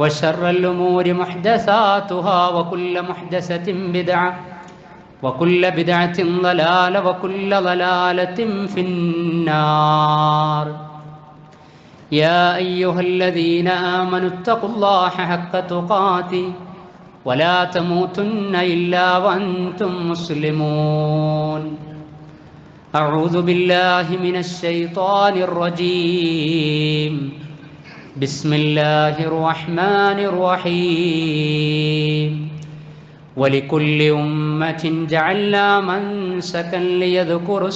وشر الأمور محدثاتها وكل محدثة بدعة وكل بدعة ضلالة وكل ضلالة في النار. يا أيها الذين آمنوا اتقوا الله حق تقاته ولا تموتن إلا وأنتم مسلمون. أعوذ بالله من الشيطان الرجيم. بسم الله الرحمن الرحيم. ولكل أمة جعلنا منسكا ليذكروا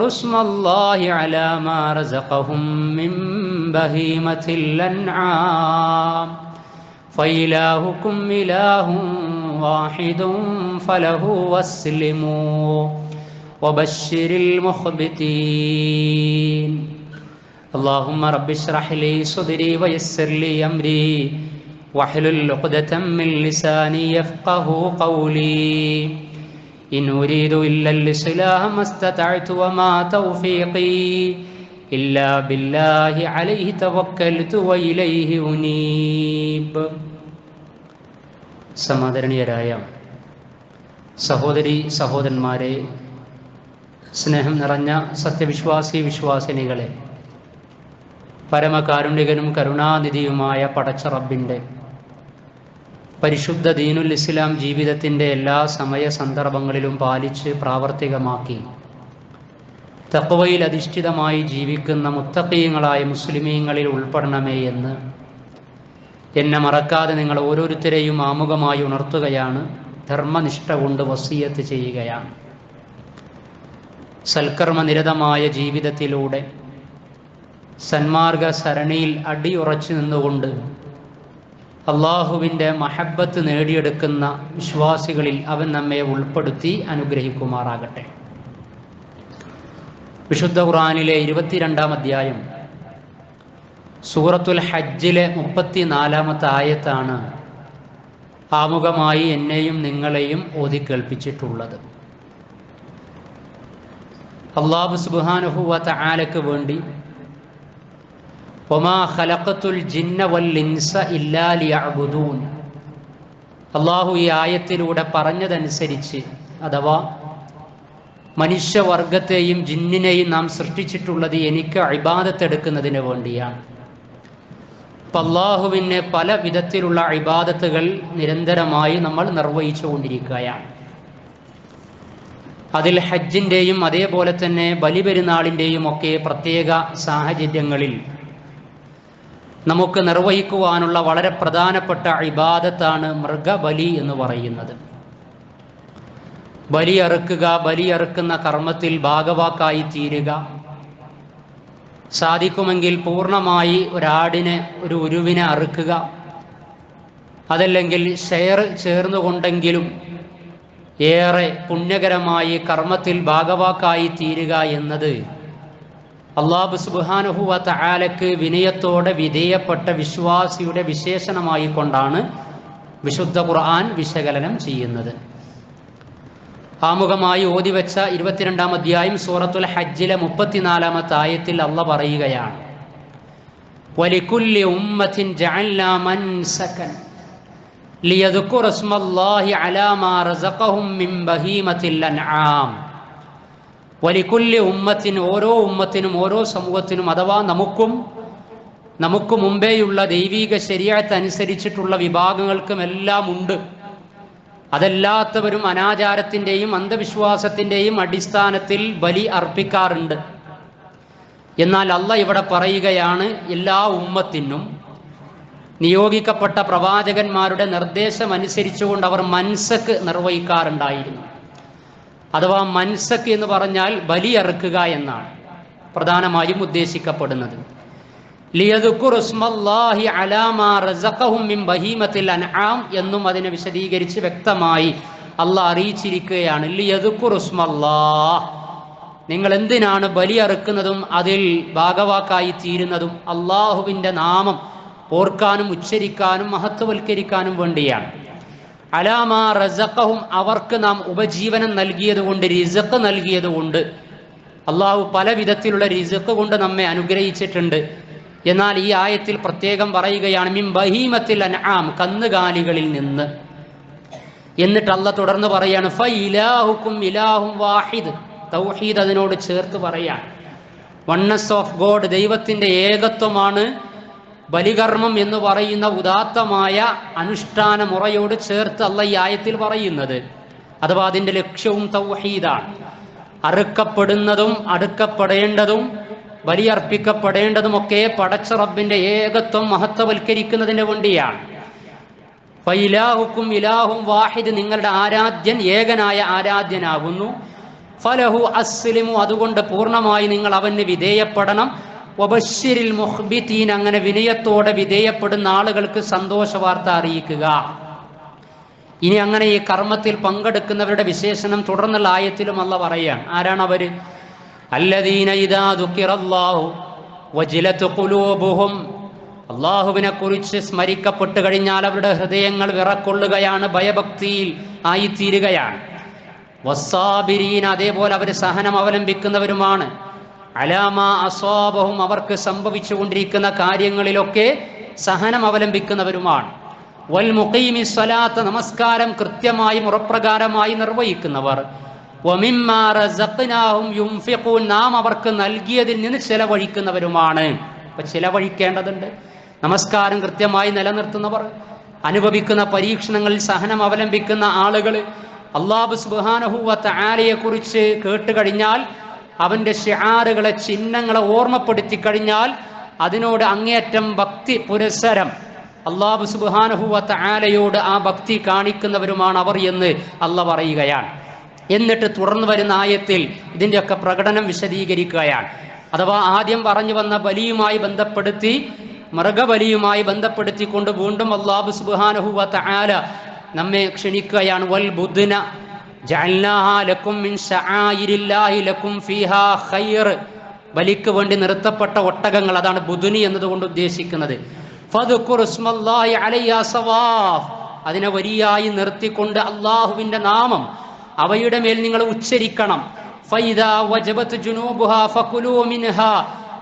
اسم الله على ما رزقهم من بهيمة الأنعام فإلهكم إله واحد فله واسلموا وبشر المخبتين. اللهم رب اشرح لي صدري ويسر لي أمري واحلل عقدة من لساني يفقه قولي. إن أريد إلا الإصلاح ما استطعت وما توفيقي إلا بالله عليه توكلت وإليه أنيب. സമാദരണീയരായ സഹോദരി സഹോദരന്മാരെ, സ്നേഹം നിറഞ്ഞ സത്യവിശ്വാസി വിശ്വാസിനികളെ, പരമകാരുണികനും കരുണാനിധിയുമായ പടച്ച റബ്ബിൻ്റെ പരിശുദ്ധ ദീനുൽ ഇസ്ലാം ജീവിതത്തിൻ്റെ എല്ലാ സമയ സന്ദർഭങ്ങളിലും പാലിച്ച് പ്രാവർത്തികമാക്കി തഖ്വയിൽ അധിഷ്ഠിതമായി ജീവിക്കുന്ന മുത്തഖീങ്ങളായ മുസ്ലിമീങ്ങളിൽ ഉൾപ്പെടണമേ എന്ന് എന്നെ മറക്കാതെ നിങ്ങൾ ഓരോരുത്തരെയും ആമുഖമായി ഉണർത്തുകയാണ്, ധർമ്മനിഷ്ഠ കൊണ്ട് വസിയത്ത് ചെയ്യുകയാണ്. സൽക്കർമ്മനിരതമായ ജീവിതത്തിലൂടെ സന്മാർഗ സരണിയിൽ അടിയുറച്ചു നിന്നുകൊണ്ട് അള്ളാഹുവിൻ്റെ മഹബ്ബത്ത് നേടിയെടുക്കുന്ന വിശ്വാസികളിൽ അവൻ നമ്മെ ഉൾപ്പെടുത്തി അനുഗ്രഹിക്കുമാറാകട്ടെ. വിശുദ്ധ ഖുർആനിലെ 22-ാം അധ്യായം സൂറത്തുൽ ഹജ്ജിലെ 34-ാമത്തെ ആയത്താണ് ആമുഖമായി എന്നെയും നിങ്ങളെയും ഓതിക്കേൾപ്പിച്ചിട്ടുള്ളത്. അല്ലാഹു സുബ്ഹാനഹു വ തആലയ്ക്ക് വേണ്ടി വമാ ഖലഖതുൽ ജിന്ന വൽ ഇൻസ ഇല്ലാ ലിയഅ്ബുദൂൻ, അല്ലാഹു ഈ ആയത്തിലൂടെ പറഞ്ഞതനുസരിച്ച്, അഥവാ മനുഷ്യവർഗത്തെയും ജിന്നിനെയും നാം സൃഷ്ടിച്ചിട്ടുള്ളത് എനിക്ക് ഇബാദത്ത് എടുക്കുന്നതിന് വേണ്ടിയാണ്. അപ്പം അല്ലാഹുവിന് പല വിധത്തിലുള്ള ഇബാദത്തുകൾ നിരന്തരമായി നമ്മൾ നിർവഹിച്ചു കൊണ്ടിരിക്കുകയാണ്. അതിൽ ഹജ്ജിൻ്റെയും അതേപോലെ തന്നെ ബലിപെരുന്നാളിൻ്റെയും ഒക്കെ പ്രത്യേക സാഹചര്യങ്ങളിൽ നമുക്ക് നിർവഹിക്കുവാനുള്ള വളരെ പ്രധാനപ്പെട്ട ഇബാദത്താണ് മൃഗബലി എന്ന് പറയുന്നത്. ബലിയറുക്കുന്ന കർമ്മത്തിൽ ഭാഗവാക്കായി തീരുക, സാധിക്കുമെങ്കിൽ പൂർണ്ണമായി ഒരാടിനെ, ഒരു ഉരുവിനെ അറുക്കുക, അതല്ലെങ്കിൽ ചേർന്നുകൊണ്ടെങ്കിലും ഏറെ പുണ്യകരമായി കർമ്മത്തിൽ ഭാഗവാക്കായി തീരുക എന്നത് അല്ലാഹു സുബ്ഹാനഹു വ തആലയ്ക്ക് വിനയത്തോടെ വിധേയപ്പെട്ട വിശ്വാസിയുടെ വിശേഷണമായി കൊണ്ടാണ് വിശുദ്ധ ഖുർആൻ വിശകലനം ചെയ്യുന്നത്. ആമുഖമായി ഓതിവെച്ച 22-ാം അധ്യായം സൂറത്തുൽ ഹജ്ജിലെ 34-ാമത്തെ ആയത്തിൽ അല്ലാഹ് പറയുകയാണ്, വലികുല്ലി ഉമ്മത്തിൻ ജഅൽനാ മൻസകൻ ലിയദ്കുറു ഇസ്മല്ലാഹി അലാ മാ റസഖഹും മിൻ ബഹീമത്തിൽ അൻആം. വലികുല്ലി ഉമ്മത്തിൻ, ഓരോ ഉമ്മത്തിനും, ഓരോ സമൂഹത്തിനും, അഥവാ നമുക്ക് മുമ്പേയുള്ള ദൈവീക ശരീഅത്ത് അനുസരിച്ചിട്ടുള്ള വിഭാഗങ്ങൾക്കും എല്ലാം ഉണ്ട്. അതല്ലാത്തവരും അനാചാരത്തിൻ്റെയും അന്ധവിശ്വാസത്തിൻ്റെയും അടിസ്ഥാനത്തിൽ ബലി അർപ്പിക്കാറുണ്ട്. എന്നാൽ അല്ലാഹ് ഇവിടെ പറയുകയാണ്, എല്ലാ ഉമ്മത്തിനും നിയോഗിക്കപ്പെട്ട പ്രവാചകന്മാരുടെ നിർദ്ദേശം അനുസരിച്ചുകൊണ്ട് അവർ മൻസക്ക് നിർവഹിക്കാറുണ്ടായിരുന്നു. അഥവാ മൻസക്ക് എന്ന് പറഞ്ഞാൽ ബലിയറുക്കുക എന്നാണ് പ്രധാനമായും ഉദ്ദേശിക്കപ്പെടുന്നത്. ലിയദ്കുറു ഇസ്മല്ലാഹി അലാ മാ റസഖഹും മിൻ ബഹീമത്തിൽ അൻആം എന്നും അതിനെ വിശദീകരിച്ച് വ്യക്തമായി അല്ലാഹ് അറിയിച്ചിരിക്കുകയാണ്. ലിയദ്കുറു ഇസ്മല്ലാഹ്, നിങ്ങൾ എന്തിനാണ് ബലിയറുക്കുന്നതും അതിൽ ഭാഗവാക്കായി തീരുന്നതും? അള്ളാഹുവിൻ്റെ നാമം ഓർക്കാനും ഉച്ചരിക്കാനും മഹത്വവൽക്കരിക്കാനും വേണ്ടിയാണ്. അലാമാ റസഖഹും, അവർക്ക് നാം ഉപജീവനം നൽകിയതുകൊണ്ട്, റിസ്ഖ് നൽകിയതുകൊണ്ട്. അള്ളാഹു പല വിധത്തിലുള്ള റിസ്ഖ് കൊണ്ട് നമ്മെ അനുഗ്രഹിച്ചിട്ടുണ്ട്. എന്നാൽ ഈ ആയത്തിൽ പ്രത്യേകം പറയുകയാണ് മിൻ ബഹീമത്തിൽ അൻആം, കന്നുകാലികളിൽ നിന്ന്. എന്നിട്ട് അല്ലാഹ് തുടർന്ന് പറയാണ് ഫഇലാഹുക്കും ഇലാഹും വാഹിദ്, തൗഹീദ് അതിനോട് ചേർത്ത് പറയാൻ. വൺനെസ് ഓഫ് ഗോഡ്, ദൈവത്തിൻ്റെ ഏകത്വമാണ് ബലികർമ്മം എന്ന് പറയുന്ന ഉദാത്തമായ അനുഷ്ഠാന മുറയോട് ചേർത്ത് അല്ലാഹ് ഈ ആയത്തിൽ പറയുന്നത്. അഥവാ അതിൻ്റെ ലക്ഷ്യവും തൗഹീദാണ്. അറുക്കപ്പെടുന്നതും അടുക്കപ്പെടേണ്ടതും ബലിയർപ്പിക്കപ്പെടേണ്ടതുമൊക്കെ പടച്ച റബ്ബിൻ്റെ ഏകത്വം മഹത്വവൽക്കരിക്കുന്നതിന് വേണ്ടിയാണ്. ഫഇലാഹുക്കും ഇലാഹും വാഹിദ്, നിങ്ങളുടെ ആരാധ്യൻ ഏകനായ ആരാധ്യനാകുന്നു. ഫലഹു അസ്ലിമു, അതുകൊണ്ട് പൂർണ്ണമായി നിങ്ങൾ അവന് വിധേയപ്പെടണം. വബശ്ശിരിൽ മുഖ്ബിതീൻ, അങ്ങനെ വിനയത്തോടെ വിധേയപ്പെടുന്ന ആളുകൾക്ക് സന്തോഷ വാർത്ത അറിയിക്കുക. ഇനി അങ്ങനെ ഈ കർമ്മത്തിൽ പങ്കെടുക്കുന്നവരുടെ വിശേഷണം തുടർന്നുള്ള ആയത്തിലും അല്ലാഹ് പറയാണ്. ആരാണ് അവര്? അല്ലദീന ഇദാ ദുക്കിറല്ലാഹു വജിലത് ഖുലൂബുഹും, അള്ളാഹുവിനെ കുറിച്ച് സ്മരിക്കപ്പെട്ട് കഴിഞ്ഞാൽ അവരുടെ ഹൃദയങ്ങൾ വിറക്കൊള്ളുകയാണ്, ഭയഭക്തിയിൽ ആയിത്തീരുകയാണ്. വസ്സാബിരീൻ, അതേപോലെ അവർ സഹനം അവലംബിക്കുന്നവരുമാണ്. അലാമാ അസ്വാബഹും, അവർക്ക് സംഭവിച്ചുകൊണ്ടിരിക്കുന്ന കാര്യങ്ങളിലൊക്കെ സഹനം അവലംബിക്കുന്നവരുമാണ്. വൽ മുഖീമി സ്വലാത്ത്, നമസ്കാരം കൃത്യമായി മുറപ്രകാരമായി നിർവഹിക്കുന്നവർ. വമിമ്മാ റസഖ്നാഹും യുൻഫിഖൂൻ, നാം അവർക്ക് നൽകിയതിൽ നിന്ന് ചെലവഴിക്കുന്നവരുമാണ്. അപ്പൊ ചെലവഴിക്കേണ്ടതുണ്ട്. നമസ്കാരം കൃത്യമായി നിലനിർത്തുന്നവർ, അനുഭവിക്കുന്ന പരീക്ഷണങ്ങളിൽ സഹനം അവലംബിക്കുന്ന ആളുകൾ, അല്ലാഹു സുബ്ഹാനഹു വ തആലയെ കുറിച്ച് കേട്ടുകഴിഞ്ഞാൽ അവൻ്റെ ശിആറുകളെ, ചിഹ്നങ്ങളെ ഓർമ്മപ്പെടുത്തി കഴിഞ്ഞാൽ അതിനോട് അങ്ങേയറ്റം ഭക്തി പുരസ്സരം അല്ലാഹു സുബ്ഹാനഹു വ തആലയോട് ആ ഭക്തി കാണിക്കുന്നവരുമാണ് അവർ എന്ന് അല്ലാഹ് പറയുകയാണ്. എന്നിട്ട് തുടർന്ന് വരുന്ന ആയത്തിൽ ഇതിൻ്റെയൊക്കെ പ്രകടനം വിശദീകരിക്കുകയാണ്. അഥവാ ആദ്യം പറഞ്ഞു വന്ന ബലിയുമായി ബന്ധപ്പെടുത്തി, മൃഗബലിയുമായി ബന്ധപ്പെടുത്തിക്കൊണ്ട് വീണ്ടും അല്ലാഹു സുബ്ഹാനഹു വ തആല നമ്മെ ക്ഷണിക്കുകയാണ്. വൽ ബുദ്ന ജഅൽനാഹാ ലക്കും മിൻ ശആയിരില്ലാഹി ലക്കും ഫീഹാ ഖൈർ, ബലിക്ക് വേണ്ടി നിർത്തപ്പെട്ട ഒട്ടകങ്ങൾ, അതാണ് ബുദ്നി എന്നതുകൊണ്ട് ഉദ്ദേശിക്കുന്നത്. ഫദ്കുർ ഇസ്മല്ലാഹി അലൈഹാ സവാഫ്, അതിനെ വരിയായി നിർത്തിക്കൊണ്ട് അള്ളാഹുവിൻ്റെ നാമം അവയുടെ മേൽ നിങ്ങൾ ഉച്ചരിക്കണം. ഫൈദാ വജബത് ജുനൂബുഹാ ഫകുലൂ മിൻഹാ,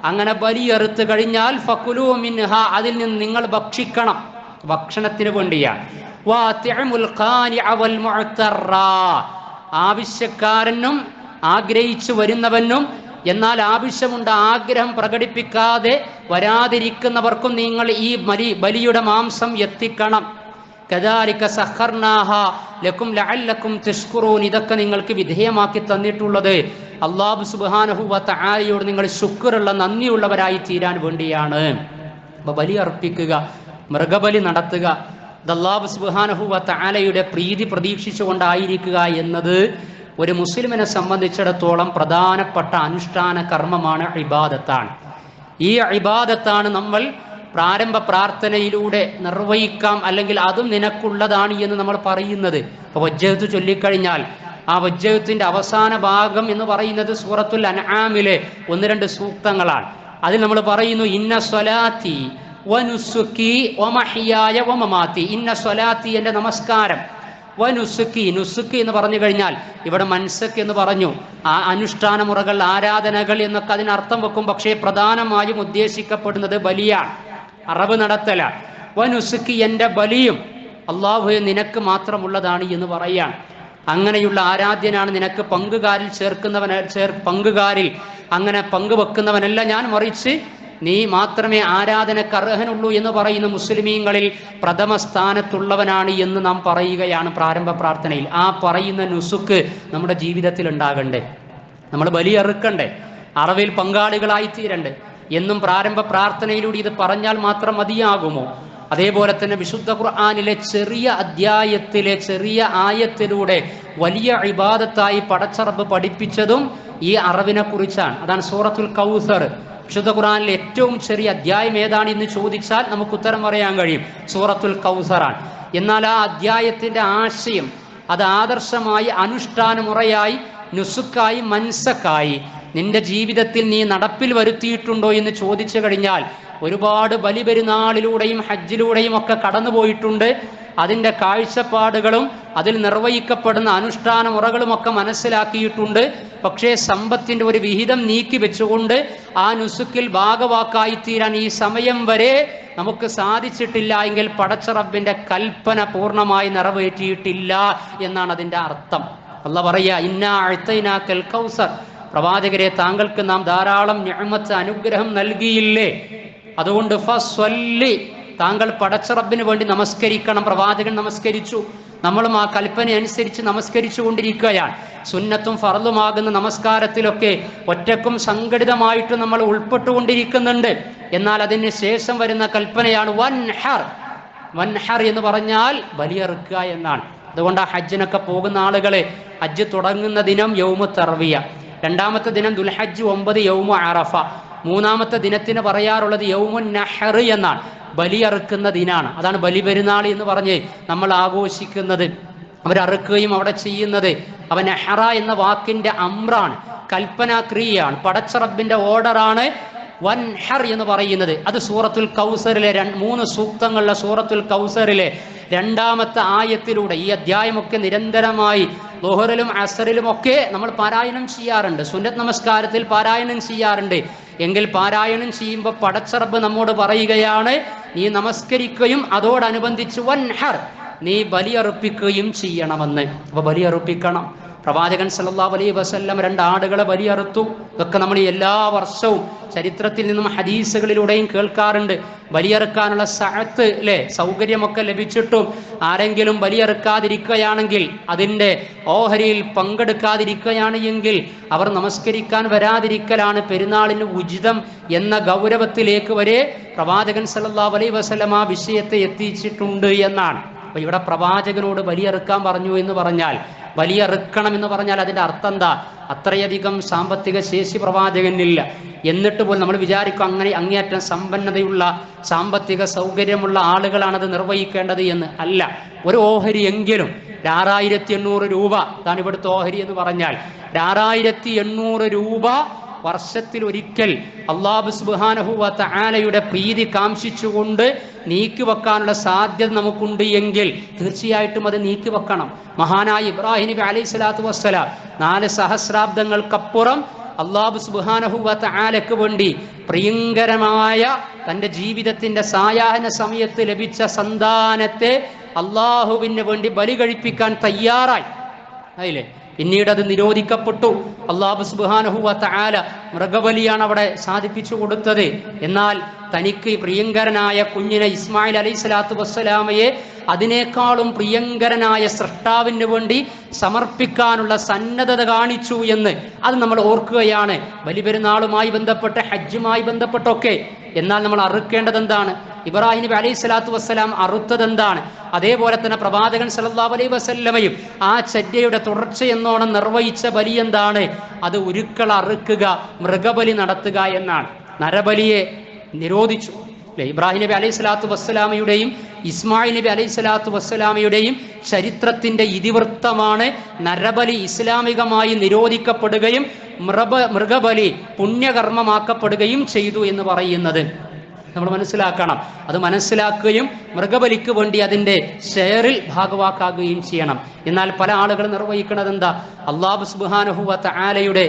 അങ്ങനെ ബലിയെറുത്ത് കഴിഞ്ഞാൽ ഫകുലൂ മിൻഹാ, അതിൽ നിന്ന് നിങ്ങൾ ഭക്ഷിക്കണം, ഭക്ഷണത്തിന് വേണ്ടിയാണ്. വാതിഉൽ ഖാനിഅ വൽ മുഅ്തറ, ആവശ്യക്കാരനും ആഗ്രഹിച്ചു വരുന്നവനും എന്നാൽ ആവശ്യമുണ്ട് ആഗ്രഹം പ്രകടിപ്പിക്കാതെ വരാതിരിക്കുന്നവർക്കും നിങ്ങൾ ഈ ബലിയുടെ മാംസം എത്തിക്കണം. കദാലിക സഖർനാഹാ ലക്കും ലഅല്ലക്കും തഷ്കുറൂൻ, ഇതൊക്കെ നിങ്ങൾക്ക് വിധേയമാക്കി തന്നിട്ടുള്ളത് അല്ലാഹു സുബ്ഹാനഹു വ തആലയോട് നിങ്ങൾ ശുക്റുള്ള, നന്ദിയുള്ളവരായി തീരാൻ വേണ്ടിയാണ്. അപ്പോൾ ബലി അർപ്പിക്കുക, മൃഗബലി നടത്തുക, അല്ലാഹു സുബ്ഹാനഹു വ തആലയുടെ പ്രീതി പ്രതീക്ഷിച്ചുകൊണ്ടായിരിക്കുക എന്നത് ഒരു മുസ്ലിമിനെ സംബന്ധിച്ചിടത്തോളം പ്രധാനപ്പെട്ട അനുഷ്ഠാന കർമ്മമാണ്, ഇബാദത്താണ്. ഈ ഇബാദത്താണ് നമ്മൾ പ്രാരംഭ പ്രാർത്ഥനയിലൂടെ നിർവഹിക്കാം, അല്ലെങ്കിൽ അതും നിനക്കുള്ളതാണ് എന്ന് നമ്മൾ പറയുന്നത്. അപ്പോൾ വജ്ജഹത്ത് ചൊല്ലിക്കഴിഞ്ഞാൽ ആ വജ്ജഹത്തിന്റെ അവസാന ഭാഗം എന്ന് പറയുന്നത് സൂറത്തുൽ അൻആമിലെ 1-2 സൂക്തങ്ങളാണ്. അതിൽ നമ്മൾ പറയുന്നു ഇന്ന സ്വലാത്തി വനുസുക്കി വമഹിയായ വമമാതി, ഇന്ന സ്വലാത്തി, എൻ്റെ നമസ്കാരം, വനുസുക്കി, നുസുക്കി എന്ന് പറഞ്ഞു കഴിഞ്ഞാൽ ഇവിടെ മൻസക്ക് എന്ന് പറഞ്ഞു, ആ അനുഷ്ഠാന മുറകൾ, ആരാധനകൾ എന്നൊക്കെ അതിനർത്ഥം വെക്കും. പക്ഷേ പ്രധാനമായും ഉദ്ദേശിക്കപ്പെടുന്നത് ബലിയാണ്, അറബ് നടത്തല. വനുസുക്കി, എൻ്റെ ബലിയും അല്ലാഹുവേ നിനക്ക് മാത്രമുള്ളതാണ് എന്ന് പറയാൻ. അങ്ങനെയുള്ള ആരാധ്യനാണ്, നിനക്ക് പങ്കുകാരിൽ പങ്കുകാരിൽ അങ്ങനെ പങ്കുവെക്കുന്നവനല്ല ഞാൻ, മറിച്ച് നീ മാത്രമേ ആരാധനക്ക് അർഹനുള്ളൂ എന്ന് പറയുന്ന മുസ്ലിമീങ്ങളിൽ പ്രഥമ സ്ഥാനത്തുള്ളവനാണ് എന്ന് നാം പറയുകയാണ് പ്രാരംഭ പ്രാർത്ഥനയിൽ. ആ പറയുന്ന നുസുക്ക് നമ്മുടെ ജീവിതത്തിൽ ഉണ്ടാകണ്ടേ, നമ്മൾ ബലിയറുക്കണ്ടേ, അറവിൽ പങ്കാളികളായി തീരണ്ടേ എന്നും പ്രാരംഭ പ്രാർത്ഥനയിലൂടെ ഇത് പറഞ്ഞാൽ മാത്രം മതിയാകുമോ? അതേപോലെ തന്നെ വിശുദ്ധ ഖുർആനിലെ ചെറിയ അധ്യായത്തിലെ ചെറിയ ആയത്തിലൂടെ വലിയ ഇബാദത്തായി പടച്ച റബ്ബ് പഠിപ്പിച്ചതും ഈ അറവിനെ കുറിച്ചാണ്. അതാണ് സൂറത്തുൽ കൗസർ. വിശുദ്ധ ഖുർആനിലെ ഏറ്റവും ചെറിയ അധ്യായം ഏതാണ് എന്ന് ചോദിച്ചാൽ നമുക്ക് ഉത്തരം പറയാൻ കഴിയും, സൂറത്തുൽ കൗസറാണ്. എന്നാൽ ആ അധ്യായത്തിന്റെ ആശയം അത് ആദർശമായി, അനുഷ്ഠാന മുറയായി, നുസുക്കായി, മൻസക്കായി നിന്റെ ജീവിതത്തിൽ നീ നടപ്പിൽ വരുത്തിയിട്ടുണ്ടോ എന്ന് ചോദിച്ചു കഴിഞ്ഞാൽ ഒരുപാട് ബലിപെരുന്നാളിലൂടെയും ഹജ്ജിലൂടെയും ഒക്കെ കടന്നുപോയിട്ടുണ്ട്. അതിൻ്റെ കാഴ്ചപ്പാടുകളും അതിൽ നിർവഹിക്കപ്പെടുന്ന അനുഷ്ഠാന മുറകളുമൊക്കെ മനസ്സിലാക്കിയിട്ടുണ്ട്. പക്ഷേ സമ്പത്തിൻ്റെ ഒരു വിഹിതം നീക്കി വെച്ചുകൊണ്ട് ആ നുസുക്കിൽ ഭാഗവാക്കായിത്തീരാൻ ഈ സമയം വരെ നമുക്ക് സാധിച്ചിട്ടില്ല എങ്കിൽ പടച്ച റബ്ബിന്റെ കൽപ്പന പൂർണ്ണമായി നിറവേറ്റിയിട്ടില്ല എന്നാണ് അതിൻ്റെ അർത്ഥം. അല്ലാഹ് പറയാ, ഇന്നാ അഅ്തൈനാക്കൽ കൗസർ, പ്രവാചകരെ താങ്കൾക്ക് നാം ധാരാളം നിഅമത്ത് അനുഗ്രഹം നൽകിയില്ലേ, അതുകൊണ്ട് ഫസ്വല്ലി, താങ്കൾ പടച്ച റബ്ബിന് വേണ്ടി നമസ്കരിക്കണം. പ്രവാചകൻ നമസ്കരിച്ചു, നമ്മളും ആ കൽപ്പന അനുസരിച്ച് നമസ്കരിച്ചു കൊണ്ടിരിക്കുകയാണ്. സുന്നത്തും ഫർളുമാകുന്ന നമസ്കാരത്തിലൊക്കെ ഒറ്റക്കും സംഘടിതമായിട്ട് നമ്മൾ ഉൾപ്പെട്ടുകൊണ്ടിരിക്കുന്നുണ്ട്. എന്നാൽ അതിന് ശേഷം വരുന്ന കൽപ്പനയാണ് വൻഹർ. വൻഹർ എന്ന് പറഞ്ഞാൽ ബലിയറുക്കുക എന്നാണ്. അതുകൊണ്ട് ആ ഹജ്ജിനൊക്കെ പോകുന്ന ആളുകളെ, ഹജ്ജ് തുടങ്ങുന്ന ദിനം യൗമു തർവിയ, രണ്ടാമത്തെ ദിനം ദുൽഹജ്ജ് 9 യൗമു അറഫ, മൂന്നാമത്തെ ദിനത്തിന് പറയാറുള്ളത് യൗമുൻ നഹർ എന്നാണ്, ബലിയറുക്കുന്ന ദിനാണ്. അതാണ് ബലി പെരുന്നാൾ എന്ന് പറഞ്ഞ് നമ്മൾ ആഘോഷിക്കുന്നത്. അവരറുക്കുകയും അവിടെ ചെയ്യുന്നത് അവൻ നഹറ എന്ന വാക്കിന്റെ അമ്രാണ്, കൽപ്പനാക്രിയയാണ്, പടച്ച റബ്ബിന്റെ ഓർഡറാണ് വൻഹർ എന്ന് പറയുന്നത്. അത് സൂറത്തുൽ കൗസറിലെ 3 സൂക്തങ്ങളിലെ സൂറത്തുൽ കൗസറിലെ 2ാമത്തെ ആയത്തിലൂടെ ഈ അധ്യായമൊക്കെ നിരന്തരമായി ളുഹറിലും അസറിലും ഒക്കെ നമ്മൾ പാരായണം ചെയ്യാറുണ്ട്. സുന്നത്ത് നമസ്കാരത്തിൽ പാരായണം ചെയ്യാറുണ്ട്. എങ്കിൽ പാരായണം ചെയ്യുമ്പോൾ പടച്ച റബ്ബ് നമ്മോട് പറയുകയാണ്, നീ നമസ്കരിക്കുകയും അതോടനുബന്ധിച്ച് വൻഹർ, നീ ബലിയർപ്പിക്കുകയും ചെയ്യണമെന്ന്. അപ്പൊ ബലിയർപ്പിക്കണം. പ്രവാചകൻ സല്ലല്ലാഹു അലൈഹി വസല്ലം 2 ആടുകളെ ബലിയറുത്തു. ഇതൊക്കെ നമ്മൾ എല്ലാ വർഷവും ചരിത്രത്തിൽ നിന്നും ഹദീസുകളിലൂടെയും കേൾക്കാറുണ്ട്. ബലിയറുക്കാനുള്ള സഅത്ത് അല്ലേ, സൗകര്യമൊക്കെ ലഭിച്ചിട്ടും ആരെങ്കിലും ബലിയറുക്കാതിരിക്കുകയാണെങ്കിൽ, അതിൻ്റെ ഓഹരിയിൽ പങ്കെടുക്കാതിരിക്കുകയാണ് എങ്കിൽ അവർ നമസ്കരിക്കാൻ വരാതിരിക്കലാണ് പെരുന്നാളിന് ഉചിതം എന്ന ഗൗരവത്തിലേക്ക് വരെ പ്രവാചകൻ സല്ലല്ലാഹു അലൈഹി വസല്ലം ആ വിഷയത്തെ എത്തിച്ചിട്ടുണ്ട് എന്നാണ്. അപ്പൊ ഇവിടെ പ്രവാചകനോട് ബലിയറുക്കാൻ പറഞ്ഞു എന്ന് പറഞ്ഞാൽ, ബലിയറുക്കണം എന്ന് പറഞ്ഞാൽ അതിൻ്റെ അർത്ഥം എന്താ? അത്രയധികം സാമ്പത്തിക ശേഷി പ്രവാചകനില്ല. എന്നിട്ട് പോലും നമ്മൾ വിചാരിക്കും അങ്ങനെ അങ്ങേയറ്റം സമ്പന്നതയുള്ള സാമ്പത്തിക സൗകര്യമുള്ള ആളുകളാണത് നിർവഹിക്കേണ്ടത് എന്ന്. അല്ല, ഒരു ഓഹരി എങ്കിലും 6800 രൂപ, അതാണ് ഇവിടുത്തെ ഓഹരി എന്ന് പറഞ്ഞാൽ 6800 രൂപ വർഷത്തിൽ ഒരിക്കൽ അല്ലാഹു സുബ്ഹാനഹു വ തആലയുടെ പ്രീതി കാംക്ഷിച്ചുകൊണ്ട് നീക്കിവെക്കാനുള്ള സാധ്യത നമുക്കുണ്ട് എങ്കിൽ തീർച്ചയായിട്ടും അത് നീക്കിവെക്കണം. മഹാനായ ഇബ്രാഹിം നബി അലൈഹി സ്വലാത്തു വസ്സലാം 4 സഹസ്രാബ്ദങ്ങൾക്കപ്പുറം അല്ലാഹു സുബ്ഹാനഹു വ തആലയ്ക്ക് വേണ്ടി പ്രിയങ്കരമായ തൻ്റെ ജീവിതത്തിൻ്റെ സായാഹ്ന സമയത്ത് ലഭിച്ച സന്താനത്തെ അള്ളാഹുവിന് വേണ്ടി ബലി കഴിപ്പിക്കാൻ തയ്യാറായി. അതില്ലേ, പിന്നീട് അത് നിരോധിക്കപ്പെട്ടു. അല്ലാഹു സുബ്ഹാനഹു വ തആല മൃഗബലിയാണ് അവിടെ സാധിപ്പിച്ചു കൊടുത്തത്. എന്നാൽ തനിക്ക് പ്രിയങ്കരനായ കുഞ്ഞിനെ ഇസ്മായിൽ അലൈഹി സ്വലാത്തു വസ്സലാമയെ അതിനേക്കാളും പ്രിയങ്കരനായ സൃഷ്ടാവിന് വേണ്ടി സമർപ്പിക്കാനുള്ള സന്നദ്ധത കാണിച്ചു എന്ന് അത് നമ്മൾ ഓർക്കുകയാണ്. ബലിപെരുന്നാളുമായി ബന്ധപ്പെട്ട് ഹജ്ജുമായി ബന്ധപ്പെട്ടൊക്കെ. എന്നാൽ നമ്മൾ അറുക്കേണ്ടത് എന്താണ്? ഇബ്രാഹിം നബി അലൈഹി സ്വലാത്തു വസ്സലാം അറുത്തത് എന്താണ്? അതേപോലെ തന്നെ പ്രവാചകൻ സല്ലല്ലാഹു അലൈഹി വസല്ലമയും ആ ചര്യയുടെ തുടർച്ചയെന്നോണം നിർവഹിച്ച ബലി എന്താണ്? അത് ഉരുക്കൾ അറുക്കുക, മൃഗബലി നടത്തുക എന്നാണ്. നരബലിയെ നിരോധിച്ചു അല്ലെ? ഇബ്രാഹിം നബി അലൈഹി സ്വലാത്തു വസ്സലാമയുടെയും ഇസ്മായിൽ നബി അലൈഹി സ്വലാത്തു വസ്സലാമയുടെയും ചരിത്രത്തിന്റെ ഇതിവൃത്തമാണ് നരബലി ഇസ്ലാമികമായി നിരോധിക്കപ്പെടുകയും മൃഗബലി പുണ്യകർമ്മമാക്കപ്പെടുകയും ചെയ്തു എന്ന് പറയുന്നത്. നമ്മൾ മനസ്സിലാക്കണം. അത് മനസ്സിലാക്കുകയും മൃഗബലിക്ക് വേണ്ടി അതിൻ്റെ ഷെയറിൽ ഭാഗവാക്കാകുകയും ചെയ്യണം. എന്നാൽ പല ആളുകൾ നിർവഹിക്കുന്നത് എന്താ? അല്ലാഹു സുബ്ഹാനഹു വ തആലയുടെ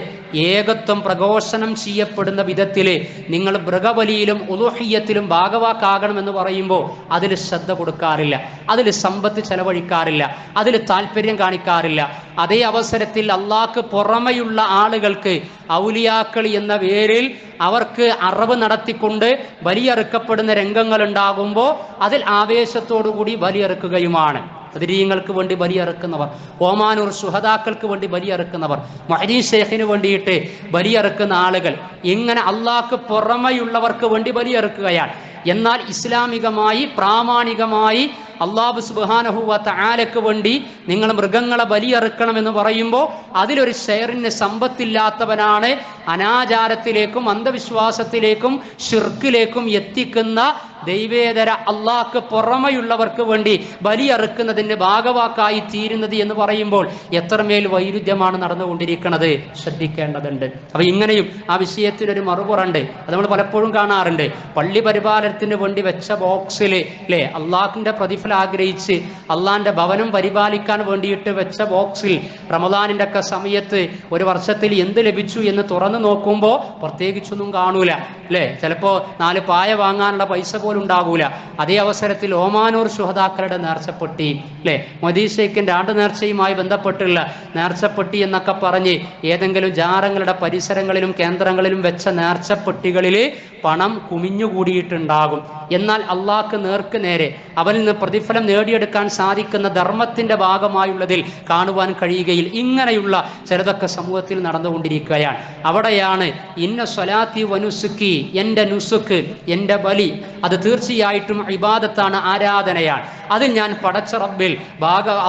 ഏകത്വം പ്രഘോഷണം ചെയ്യപ്പെടുന്ന വിധത്തിൽ നിങ്ങൾ മൃഗബലിയിലും ഉളുഹിയ്യത്തിലും ഭാഗവാക്കാകണമെന്ന് പറയുമ്പോൾ അതിൽ ശ്രദ്ധ കൊടുക്കാറില്ല, അതിൽ സമ്പത്ത് ചെലവഴിക്കാറില്ല, അതിൽ താല്പര്യം കാണിക്കാറില്ല. അതേ അവസരത്തിൽ അള്ളാഹ്ക്ക് പുറമെയുള്ള ആളുകൾക്ക് ഔലിയാക്കൾ എന്ന പേരിൽ അവർക്ക് അറിവ് നടത്തിക്കൊണ്ട് ബലിയറുക്കപ്പെടുന്ന രംഗങ്ങൾ ഉണ്ടാകുമ്പോൾ അതിൽ ആവേശത്തോടുകൂടി ബലിയറുക്കുകയുമാണ്. ബദരീങ്ങൾക്ക് വേണ്ടി ബലിയറുക്കുന്നവർ, ഓമാനൂർ ശുഹദാക്കൾക്ക് വേണ്ടി ബലിയറുക്കുന്നവർ, മുഹ്യിദ്ദീൻ ശൈഖിന് വേണ്ടിയിട്ട് ബലിയറുക്കുന്ന ആളുകൾ, ഇങ്ങനെ അള്ളാഹ്ക്ക് പുറമെയുള്ളവർക്ക് വേണ്ടി ബലിയറുക്കുകയാണ്. എന്നാൽ ഇസ്ലാമികമായി പ്രാമാണികമായി അല്ലാഹു സുബ്ഹാനഹു വ തആലക്ക് വേണ്ടി നിങ്ങൾ മൃഗങ്ങളെ ബലിയറുക്കണമെന്ന് പറയുമ്പോൾ അതിലൊരു ഷെയറിന് സമ്പത്തില്ലാത്തവനാണ് അനാചാരത്തിലേക്കും അന്ധവിശ്വാസത്തിലേക്കും ഷിർക്കിലേക്കും എത്തിക്കുന്ന ദൈവേതര അള്ളാഹ്ക്ക് പുറമെയുള്ളവർക്ക് വേണ്ടി ബലിയറുക്കുന്നതിന് ഭാഗവാക്കായി തീരുന്നത് എന്ന് പറയുമ്പോൾ എത്രമേൽ വൈരുദ്ധ്യമാണ് നടന്നുകൊണ്ടിരിക്കുന്നത്, ശ്രദ്ധിക്കേണ്ടതുണ്ട്. അപ്പൊ ഇങ്ങനെയും ആ വിഷയത്തിനൊരു മറുപുറണ്ട്. അത് നമ്മൾ പലപ്പോഴും കാണാറുണ്ട്. പള്ളി പരിപാലനത്തിന് വേണ്ടി വെച്ച ബോക്സിൽ അല്ലേ, അള്ളാഹിന്റെ പ്രതിഫലം ആഗ്രഹിച്ച് അള്ളാഹിന്റെ ഭവനം പരിപാലിക്കാൻ വേണ്ടിയിട്ട് വെച്ച ബോക്സിൽ റമദാനിന്റെ ഒക്കെ സമയത്ത് ഒരു വർഷത്തിൽ എന്ത് ലഭിച്ചു എന്ന് തുറന്നു നോക്കുമ്പോൾ പ്രത്യേകിച്ചൊന്നും കാണൂല അല്ലേ. ചിലപ്പോ 4 പായ വാങ്ങാനുള്ള പൈസ പോലും ഉണ്ടാകൂല. അതേ അവസരത്തിൽ ഓമാനൂർ ശുഹദാക്കളുടെ നേർച്ചപ്പെട്ടി അല്ലേ, മദീശയ്ക്കിന്റെ ആണ്ട് നേർച്ചയുമായി ബന്ധപ്പെട്ടുള്ള നേർച്ചപ്പെട്ടി എന്നൊക്കെ പറഞ്ഞ് ഏതെങ്കിലും ജാറങ്ങളുടെ പരിസരങ്ങളിലും കേന്ദ്രങ്ങളിലും വെച്ച നേർച്ചപ്പെട്ടികളിൽ പണം കുമിഞ്ഞുകൂടിയിട്ടുണ്ടാകും. എന്നാൽ അള്ളാഹ്ക്ക് നേർക്ക് നേരെ അവനിൽ നിന്ന് പ്രതിഫലം നേടിയെടുക്കാൻ സാധിക്കുന്ന ധർമ്മത്തിന്റെ ഭാഗമായുള്ളതിൽ കാണുവാൻ കഴിയുകയിൽ ഇങ്ങനെയുള്ള ചിലതൊക്കെ സമൂഹത്തിൽ നടന്നുകൊണ്ടിരിക്കുകയാണ്. അവിടെയാണ് ഇന്ന സ്വലാത്തി വനുസുക്കി, എൻ്റെ നുസുക്ക്, എൻ്റെ ബലി, അത് തീർച്ചയായിട്ടും ഇബാദത്താണ്, ആരാധനയാണ്. അതിൽ ഞാൻ പടച്ച റബ്ബിൽ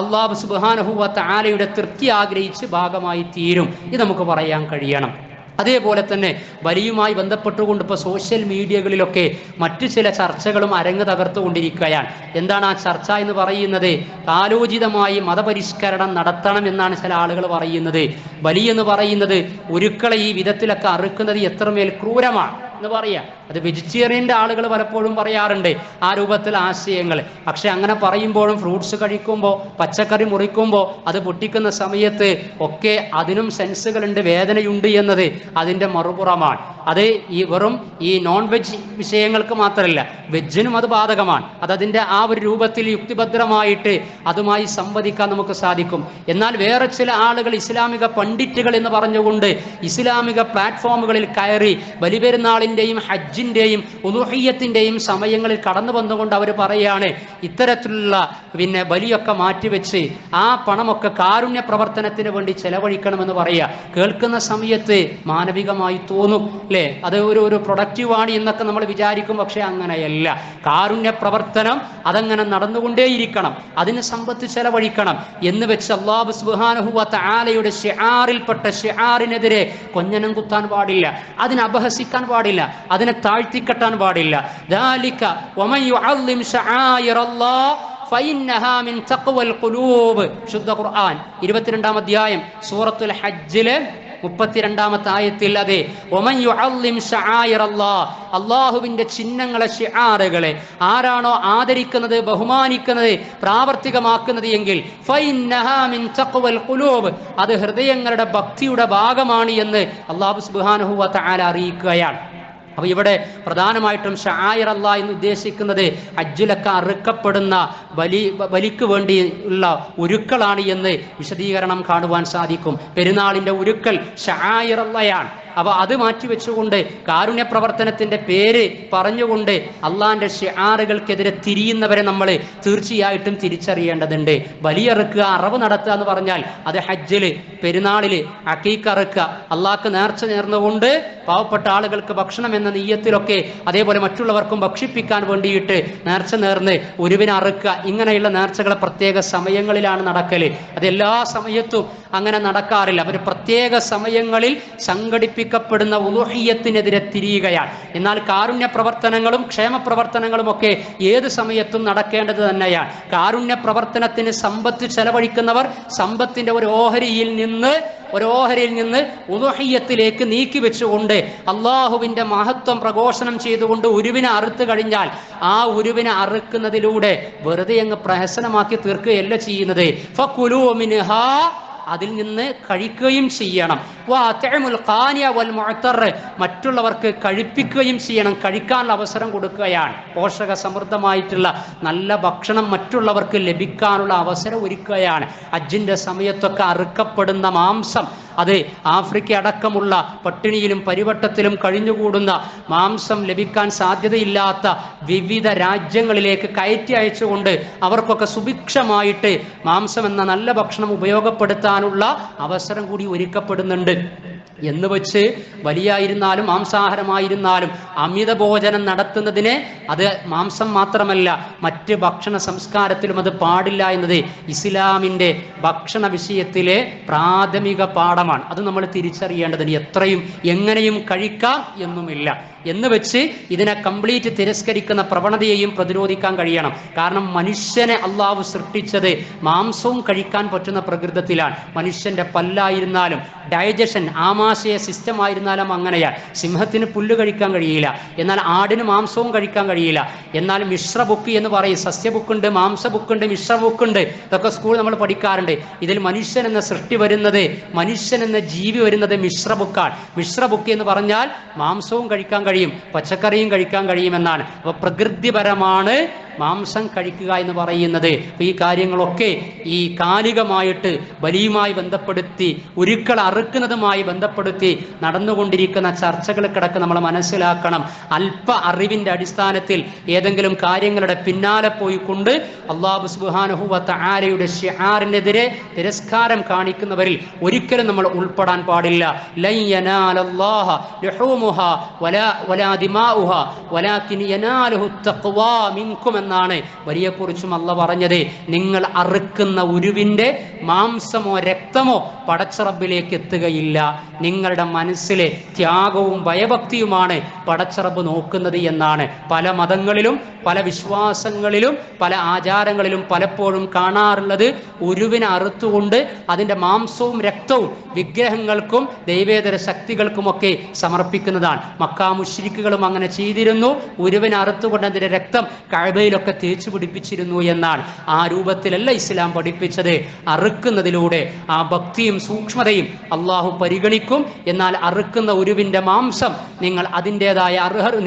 അല്ലാഹു സുബ്ഹാനഹു വ തആലയുടെ തൃപ്തി ആഗ്രഹിച്ച് ഭാഗമായി തീരും. ഇത് നമുക്ക് പറയാൻ കഴിയണം. അതേപോലെ തന്നെ ബലിയുമായി ബന്ധപ്പെട്ടുകൊണ്ട് ഇപ്പോൾ സോഷ്യൽ മീഡിയകളിലൊക്കെ മറ്റു ചില ചർച്ചകളും അരങ്ങ് തകർത്തുകൊണ്ടിരിക്കുകയാണ്. എന്താണ് ആ ചർച്ച എന്ന് പറയുന്നത്? കാലോചിതമായി മതപരിഷ്കരണം നടത്തണം എന്നാണ് ചില ആളുകൾ പറയുന്നത്. ബലി എന്ന് പറയുന്നത് ഉരുക്കളെ ഈ വിധത്തിലൊക്കെ അറുക്കുന്നത് എത്രമേൽ ക്രൂരമാണ് എന്ന് പറയാം. അത് വെജിറ്റേറിയൻ്റെ ആളുകൾ പലപ്പോഴും പറയാറുണ്ട് ആ രൂപത്തിൽ ആശയങ്ങൾ. പക്ഷെ അങ്ങനെ പറയുമ്പോഴും ഫ്രൂട്ട്സ് കഴിക്കുമ്പോൾ, പച്ചക്കറി മുറിക്കുമ്പോൾ, അത് പൊട്ടിക്കുന്ന സമയത്ത് ഒക്കെ അതിനും സെൻസുകളുണ്ട്, വേദനയുണ്ട് എന്നത് അതിൻ്റെ മറുപുറമാണ്. അത് ഈ വെറും ഈ നോൺ വെജ് വിഷയങ്ങൾക്ക് മാത്രമല്ല, വെജിനും അത് ബാധകമാണ്. അതതിൻ്റെ ആ ഒരു രൂപത്തിൽ യുക്തിഭദ്രമായിട്ട് അതുമായി സംവദിക്കാൻ നമുക്ക് സാധിക്കും. എന്നാൽ വേറെ ചില ആളുകൾ ഇസ്ലാമിക പണ്ഡിറ്റുകൾ എന്ന് പറഞ്ഞുകൊണ്ട് ഇസ്ലാമിക പ്ലാറ്റ്ഫോമുകളിൽ കയറി ബലിപെരുന്നാളിൻ്റെയും ഹജ്ജിൻ്റെയും ഉദുഹിയ്യത്തിൻ്റെയും സമയങ്ങളിൽ കടന്നു വന്നുകൊണ്ട് അവർ പറയാണ് ഇത്തരത്തിലുള്ള ബലിയൊക്കെ മാറ്റിവെച്ച് ആ പണമൊക്കെ കാരുണ്യ പ്രവർത്തനത്തിന് വേണ്ടി ചെലവഴിക്കണമെന്ന് പറയുക. കേൾക്കുന്ന സമയത്ത് മാനവികമായി തോന്നും അല്ലേ, അത് ഒരു പ്രൊഡക്റ്റീവാണ് എന്നൊക്കെ നമ്മൾ വിചാരിക്കും. പക്ഷെ അങ്ങനെയല്ല. കാരുണ്യ പ്രവർത്തനം അതങ്ങനെ നടന്നുകൊണ്ടേയിരിക്കണം, അതിന് സമ്പത്ത് ചെലവഴിക്കണം എന്ന് വെച്ച് അല്ലാഹു സുബ്ഹാനഹു വ തആലയുടെ ശിആറിൽപ്പെട്ട ശിആറിനെതിരെ കൊഞ്ഞനം കുത്താൻ പാടില്ല, അതിനെ അപഹസിക്കാൻ പാടില്ല, അതിനെ താഴ്ത്തിക്കെട്ടാൻ പാടില്ല. ദാലിക വമൻ യുഅള്ളിം ശആയിറല്ലാഹ് ഫഇന്നഹാ മിൻ തഖ്വൽ ഖുലൂബ്. ശുദ്ധ ഖുർആൻ 22-ാം അധ്യായം സൂറത്തുൽ ഹജ്ജിലെ 32-ാമത്തെ ആയത്തിൽ അതെ വമൻ യുഅള്ളിം ശആയിറല്ലാഹ്, അല്ലാഹുവിന്റെ ചിഹ്നങ്ങളെ, ശിആറുകളെ ആരാണോ ആദരിക്കുന്നത്, ബഹുമാനിക്കുന്നത്, പ്രാവർത്തികമാക്കുന്നത് എങ്കിൽ ഫഇന്നഹാ മിൻ തഖ്വൽ ഖുലൂബ്, അത് ഹൃദയങ്ങളുടെ ഭക്തിയുടെ ഭാഗമാണ് എന്ന് അല്ലാഹു സുബ്ഹാനഹു വ തആല അറിയിക്കുകയാണ്. അപ്പോൾ ഇവിടെ പ്രധാനമായിട്ടും ശആയിർ അല്ലാഹ് എന്ന് ഉദ്ദേശിക്കുന്നത് ഹജ്ജിലൊക്കെ അറുക്കപ്പെടുന്ന ബലിക്ക് വേണ്ടിയുള്ള ഉരുക്കളാണ് എന്ന് വിശദീകരണം കാണുവാൻ സാധിക്കും. പെരുന്നാളിൻ്റെ ഉരുക്കൾ ശആയിർ അല്ലാഹയാണ്. അപ്പോൾ അത് മാറ്റിവെച്ചുകൊണ്ട് കാരുണ്യ പ്രവർത്തനത്തിൻ്റെ പേര് പറഞ്ഞുകൊണ്ട് അള്ളാഹിൻ്റെ ശിആറുകൾക്കെതിരെ തിരിയുന്നവരെ നമ്മൾ തീർച്ചയായിട്ടും തിരിച്ചറിയേണ്ടതുണ്ട്. ബലിയറുക്കുക, അറവ് നടത്തുക എന്ന് പറഞ്ഞാൽ അത് ഹജ്ജിൽ, പെരുന്നാളിൽ അക്കീഖ അറുക്കുക, അള്ളാഹ്ക്ക് നേർച്ച നേർന്നുകൊണ്ട് പാവപ്പെട്ട ആളുകൾക്ക് ഭക്ഷണം എന്ന നിയ്യത്തിലൊക്കെ, അതേപോലെ മറ്റുള്ളവർക്കും ഭക്ഷിപ്പിക്കാൻ വേണ്ടിയിട്ട് നേർച്ച നേർന്ന് ഉരുവിനെ അറുക്കുക, ഇങ്ങനെയുള്ള നേർച്ചകളെ പ്രത്യേക സമയങ്ങളിലാണ് നടക്കൽ. അതെല്ലാ സമയത്തും അങ്ങനെ നടക്കാറില്ല. അവർ പ്രത്യേക സമയങ്ങളിൽ സംഘടിപ്പിക്കപ്പെടുന്ന ഉളുഹിയ്യത്തിനെതിരെ തിരിയുകയാണ്. എന്നാൽ കാരുണ്യ പ്രവർത്തനങ്ങളും ക്ഷേമ പ്രവർത്തനങ്ങളും ഒക്കെ ഏത് സമയത്തും നടക്കേണ്ടത് തന്നെയാണ്. കാരുണ്യ പ്രവർത്തനത്തിന് സമ്പത്ത് ചെലവഴിക്കുന്നവർ സമ്പത്തിന്റെ ഒരു ഓഹരിയിൽ നിന്ന് ഉളുഹിയ്യത്തിലേക്ക് നീക്കി വെച്ചുകൊണ്ട് അള്ളാഹുവിന്റെ മഹത്വം പ്രഘോഷണം ചെയ്തുകൊണ്ട് ഉരുവിനെ അറുത്ത് കഴിഞ്ഞാൽ ആ ഉരുവിനെ അറുക്കുന്നതിലൂടെ വെറുതെ അങ്ങ് പ്രഹസനമാക്കി തീർക്കുകയല്ല ചെയ്യുന്നത്. ഫകുലൂ മിൻഹാ, അതിൽ നിന്ന് കഴിക്കുകയും ചെയ്യണം. മറ്റുള്ളവർക്ക് കഴിപ്പിക്കുകയും ചെയ്യണം, കഴിക്കാനുള്ള അവസരം കൊടുക്കുകയാണ്. പോഷക സമൃദ്ധമായിട്ടുള്ള നല്ല ഭക്ഷണം മറ്റുള്ളവർക്ക് ലഭിക്കാനുള്ള അവസരം ഒരുക്കുകയാണ്. ഹജ്ജിന്റെ സമയത്തൊക്കെ അറുക്കപ്പെടുന്ന മാംസം, അത് ആഫ്രിക്ക അടക്കമുള്ള പട്ടിണിയിലും പരിവട്ടത്തിലും കഴിഞ്ഞുകൂടുന്ന മാംസം ലഭിക്കാൻ സാധ്യതയില്ലാത്ത വിവിധ രാജ്യങ്ങളിലേക്ക് കയറ്റി അയച്ചുകൊണ്ട് അവർക്കൊക്കെ സുഭിക്ഷമായിട്ട് മാംസം എന്ന നല്ല ഭക്ഷണം ഉപയോഗപ്പെടുത്താനുള്ള അവസരം കൂടി ഒരുക്കപ്പെടുന്നുണ്ട്. എന്ന് വെച്ച് വലിയായിരുന്നാലും മാംസാഹാരമായിരുന്നാലും അമിത ഭോജനം നടത്തുന്നതിനെ അത് മാംസം മാത്രമല്ല മറ്റ് ഭക്ഷണ സംസ്കാരത്തിലും അത് പാടില്ല എന്നത് ഇസ്ലാമിൻ്റെ ഭക്ഷണ വിഷയത്തിലെ പ്രാഥമിക പാഠമാണ്. അത് നമ്മൾ തിരിച്ചറിയേണ്ടതിന് എത്രയും എങ്ങനെയും കഴിക്കാം എന്നുമില്ല എന്ന് വെച്ച് ഇതിനെ കംപ്ലീറ്റ് തിരസ്കരിക്കുന്ന പ്രവണതയെയും പ്രതിരോധിക്കാൻ കഴിയണം. കാരണം മനുഷ്യനെ അള്ളാഹു സൃഷ്ടിച്ചത് മാംസവും കഴിക്കാൻ പറ്റുന്ന പ്രകൃതത്തിലാണ്. മനുഷ്യന്റെ പല്ലായിരുന്നാലും ഡൈജഷൻ ആമാശയ സിസ്റ്റം ആയിരുന്നാലും അങ്ങനെയാണ്. സിംഹത്തിന് പുല്ല് കഴിക്കാൻ കഴിയില്ല, എന്നാൽ ആടിന് മാംസവും കഴിക്കാൻ കഴിയില്ല. എന്നാൽ മിശ്ര ബുക്ക് എന്ന് പറയും, സസ്യ ബുക്കുണ്ട്, മാംസ ബുക്കുണ്ട്, മിശ്ര ബുക്കുണ്ട്. ഇതൊക്കെ സ്കൂളിൽ നമ്മൾ പഠിക്കാറുണ്ട്. ഇതിൽ മനുഷ്യൻ എന്ന സൃഷ്ടി വരുന്നത്, മനുഷ്യൻ എന്ന ജീവി വരുന്നത് മിശ്ര ബുക്കാണ്. മിശ്ര ബുക്ക് എന്ന് പറഞ്ഞാൽ മാംസവും കഴിക്കാൻ കഴിയും, പച്ചക്കറിയും കഴിക്കാൻ കഴിയുമെന്നാണ്. അപ്പൊ പ്രകൃതിപരമാണ് മാംസം കഴിക്കുക എന്ന് പറയുന്നത്. ഈ കാര്യങ്ങളൊക്കെ ഈ കാലികമായിട്ട് ബലിയുമായി ബന്ധപ്പെടുത്തി ഉരുക്കൾ അറുക്കുന്നതുമായി ബന്ധപ്പെടുത്തി നടന്നുകൊണ്ടിരിക്കുന്ന ചർച്ചകൾക്കിടക്ക് നമ്മൾ മനസ്സിലാക്കണം. അല്പ അറിവിന്റെ അടിസ്ഥാനത്തിൽ ഏതെങ്കിലും കാര്യങ്ങളുടെ പിന്നാലെ പോയിക്കൊണ്ട് അല്ലാഹു സുബ്ഹാനഹു വ തആലയുടെ ശിആറിനെതിരെ തിരസ്കാരം കാണിക്കുന്നവരിൽ ഒരിക്കലും നമ്മൾ ഉൾപ്പെടാൻ പാടില്ല. ലൻ യനാലല്ലാഹ ലുഹൂമുഹാ വലാ ദിമാഉഹാ വലാകിൻ യനാലുഹു തഖ്വാ മിൻകും എന്നാണ് വരിയെക്കുറിച്ചും അല്ലാഹ് പറഞ്ഞത്. നിങ്ങൾ അറുക്കുന്ന ഉരുവിന്റെ മാംസമോ രക്തമോ പടച്ച റബ്ബിലേക്ക് എത്തുകയില്ല. നിങ്ങളുടെ മനസ്സിലെ ത്യാഗവും ഭയഭക്തിയുമാണ് പടച്ച റബ്ബ് നോക്കുന്നത് എന്നാണ്. പല മതങ്ങളിലും പല വിശ്വാസങ്ങളിലും പല ആചാരങ്ങളിലും പലപ്പോഴും കാണാറുള്ളത് ഉരുവിനെ അറുത്തുകൊണ്ട് അതിൻ്റെ മാംസവും രക്തവും വിഗ്രഹങ്ങൾക്കും ദൈവേതര ശക്തികൾക്കുമൊക്കെ സമർപ്പിക്കുന്നതാണ്. മക്കാ മുശ്രിക്കുകളും അങ്ങനെ ചെയ്തിരുന്നു. ഉരുവിനെ അറുത്തുകൊണ്ട് അതിൻ്റെ രക്തം കഅബയിലൊക്കെ തേച്ചു പിടിപ്പിച്ചിരുന്നു എന്നാണ്. ആ രൂപത്തിലല്ല ഇസ്ലാം പഠിപ്പിച്ചത്. അറുക്കുന്നതിലൂടെ ആ ഭക്തിയും സൂക്ഷ്മതയും അള്ളാഹു പരിഗണിക്കും. എന്നാൽ അറുക്കുന്ന ഉരുവിൻ്റെ മാംസം നിങ്ങൾ അതിൻ്റെതായ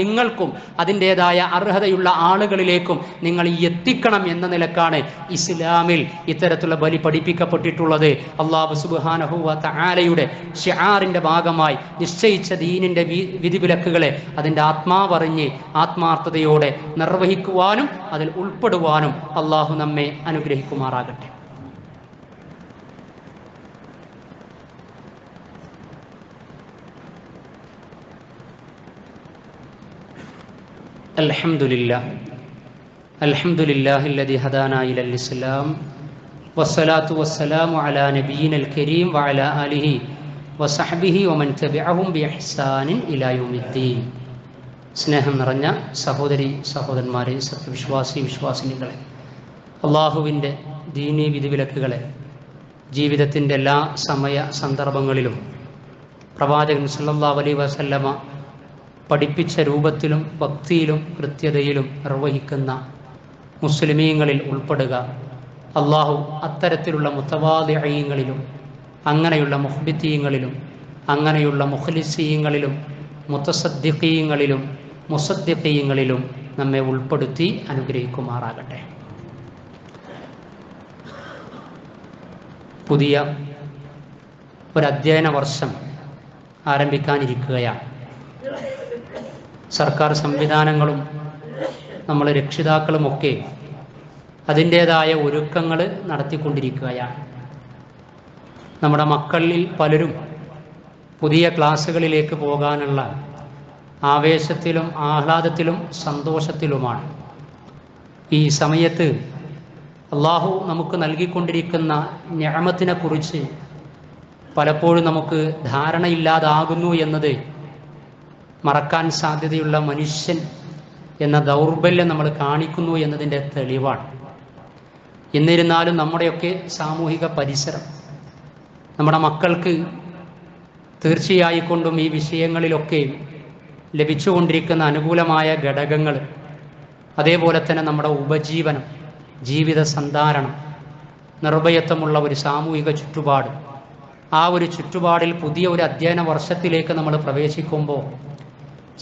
നിങ്ങൾക്കും അതിൻ്റെതായ അർഹതയുള്ള ആളുകളിലേക്കും നിങ്ങൾ എത്തിക്കണം എന്ന നിലക്കാണ് ഇസ്ലാമിൽ ഇത്തരത്തിലുള്ള ബലി പഠിപ്പിക്കപ്പെട്ടിട്ടുള്ളത്. അല്ലാഹു സുബ്ഹാനഹു വ തആലയുടെ ശിആറിന്റെ ഭാഗമായി നിശ്ചയിച്ച ദീനിന്റെ വിധിവിലക്കുകളെ അതിൻ്റെ ആത്മാവറിഞ്ഞ് ആത്മാർത്ഥതയോടെ നിർവഹിക്കുവാനും അതിൽ ഉൾപ്പെടുവാനും അല്ലാഹു നമ്മെ അനുഗ്രഹിക്കുമാറാകട്ടെ. അൽഹംദുലില്ലാഹില്ലദി ഹദാനാ ഇലൽ ഇസ്ലാം വസ്സലാത്തു വസ്സലാമു അലാ നബിയിനൽ കരീം വഅലാ ആലിഹി വസഹ്ബിഹി വമൻ തബിഅഹും ബിഇഹ്സാനിൻ ഇലാ യൗമിദ്ദീൻ. സ്നേഹം നിറഞ്ഞ സഹോദരി സഹോദരന്മാരെ, വിശ്വാസിനികളെ, അള്ളാഹുവിൻ്റെ ദീനീ വിധിവിലക്കുകളെ ജീവിതത്തിൻ്റെ എല്ലാ സമയ സന്ദർഭങ്ങളിലും പ്രവാചകൻ സല്ലല്ലാഹു അലൈഹി വസല്ലമ പഠിപ്പിച്ച രൂപത്തിലും ഭക്തിയിലും കൃത്യതയിലും നിർവഹിക്കുന്ന മുസ്ലിമീങ്ങളിൽ ഉൾപ്പെടുക. അള്ളാഹു അത്തരത്തിലുള്ള മുത്തവാദിഈങ്ങളിലും അങ്ങനെയുള്ള മുഖ്ബിതീങ്ങളിലും അങ്ങനെയുള്ള മുഖ്ലിസീങ്ങളിലും മുത്തസദ്ദിഖീങ്ങളിലും മുസദ്ദിഖീങ്ങളിലും നമ്മെ ഉൾപ്പെടുത്തി അനുഗ്രഹിക്കുമാറാകട്ടെ. പുതിയ ഒരു അധ്യയന വർഷം ആരംഭിക്കാനിരിക്കുകയാണ്. സർക്കാർ സംവിധാനങ്ങളും നമ്മൾ രക്ഷിതാക്കളുമൊക്കെ അതിൻ്റേതായ ഒരുക്കങ്ങൾ നടത്തിക്കൊണ്ടിരിക്കുകയാണ്. നമ്മുടെ മക്കളിൽ പലരും പുതിയ ക്ലാസ്സുകളിലേക്ക് പോകാനുള്ള ആവേശത്തിലും ആഹ്ലാദത്തിലും സന്തോഷത്തിലുമാണ്. ഈ സമയത്ത് അള്ളാഹു നമുക്ക് നൽകിക്കൊണ്ടിരിക്കുന്ന നിഅമത്തിനെ കുറിച്ച് പലപ്പോഴും നമുക്ക് ധാരണയില്ലാതാകുന്നു എന്നത് മറക്കാൻ സാധ്യതയുള്ള മനുഷ്യൻ എന്ന ദൗർബല്യം നമ്മൾ കാണിക്കുന്നു എന്നതിൻ്റെ തെളിവാണ്. എന്നിരുന്നാലും നമ്മുടെയൊക്കെ സാമൂഹിക പരിസരം നമ്മുടെ മക്കൾക്ക് തീർച്ചയായിക്കൊണ്ടും ഈ വിഷയങ്ങളിലൊക്കെ ലഭിച്ചുകൊണ്ടിരിക്കുന്ന അനുകൂലമായ ഘടകങ്ങൾ, അതേപോലെ തന്നെ നമ്മുടെ ഉപജീവനം, ജീവിത സന്ധാരണം, നിർഭയത്വമുള്ള ഒരു സാമൂഹിക ചുറ്റുപാട്, ആ ഒരു ചുറ്റുപാടിൽ പുതിയ ഒരു അധ്യയന വർഷത്തിലേക്ക് നമ്മൾ പ്രവേശിക്കുമ്പോൾ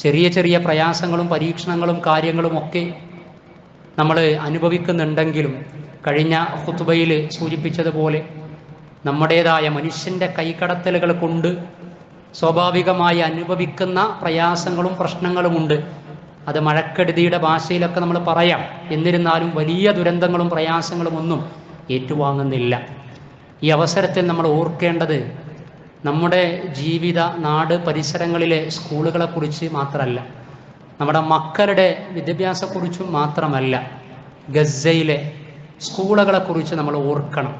ചെറിയ ചെറിയ പ്രയാസങ്ങളും പരീക്ഷണങ്ങളും കാര്യങ്ങളുമൊക്കെ നമ്മൾ അനുഭവിക്കുന്നുണ്ടെങ്കിലും കഴിഞ്ഞ ഖുതുബയിൽ സൂചിപ്പിച്ചതുപോലെ നമ്മുടേതായ മനുഷ്യൻ്റെ കൈകടത്തലുകൾ കൊണ്ട് സ്വാഭാവികമായി അനുഭവിക്കുന്ന പ്രയാസങ്ങളും പ്രശ്നങ്ങളുമുണ്ട്. അത് മഴക്കെടുതിയുടെ ഭാഷയിലൊക്കെ നമ്മൾ പറയാം. എന്നിരുന്നാലും വലിയ ദുരന്തങ്ങളും പ്രയാസങ്ങളും ഒന്നും ഏറ്റുവാങ്ങുന്നില്ല. ഈ അവസരത്തിൽ നമ്മൾ ഓർക്കേണ്ടത് നമ്മുടെ ജീവിത നാട് പരിസരങ്ങളിലെ സ്കൂളുകളെക്കുറിച്ച് മാത്രമല്ല, നമ്മുടെ മക്കളുടെ വിദ്യാഭ്യാസത്തെക്കുറിച്ചും മാത്രമല്ല, ഗസയിലെ സ്കൂളുകളെക്കുറിച്ച് നമ്മൾ ഓർക്കണം.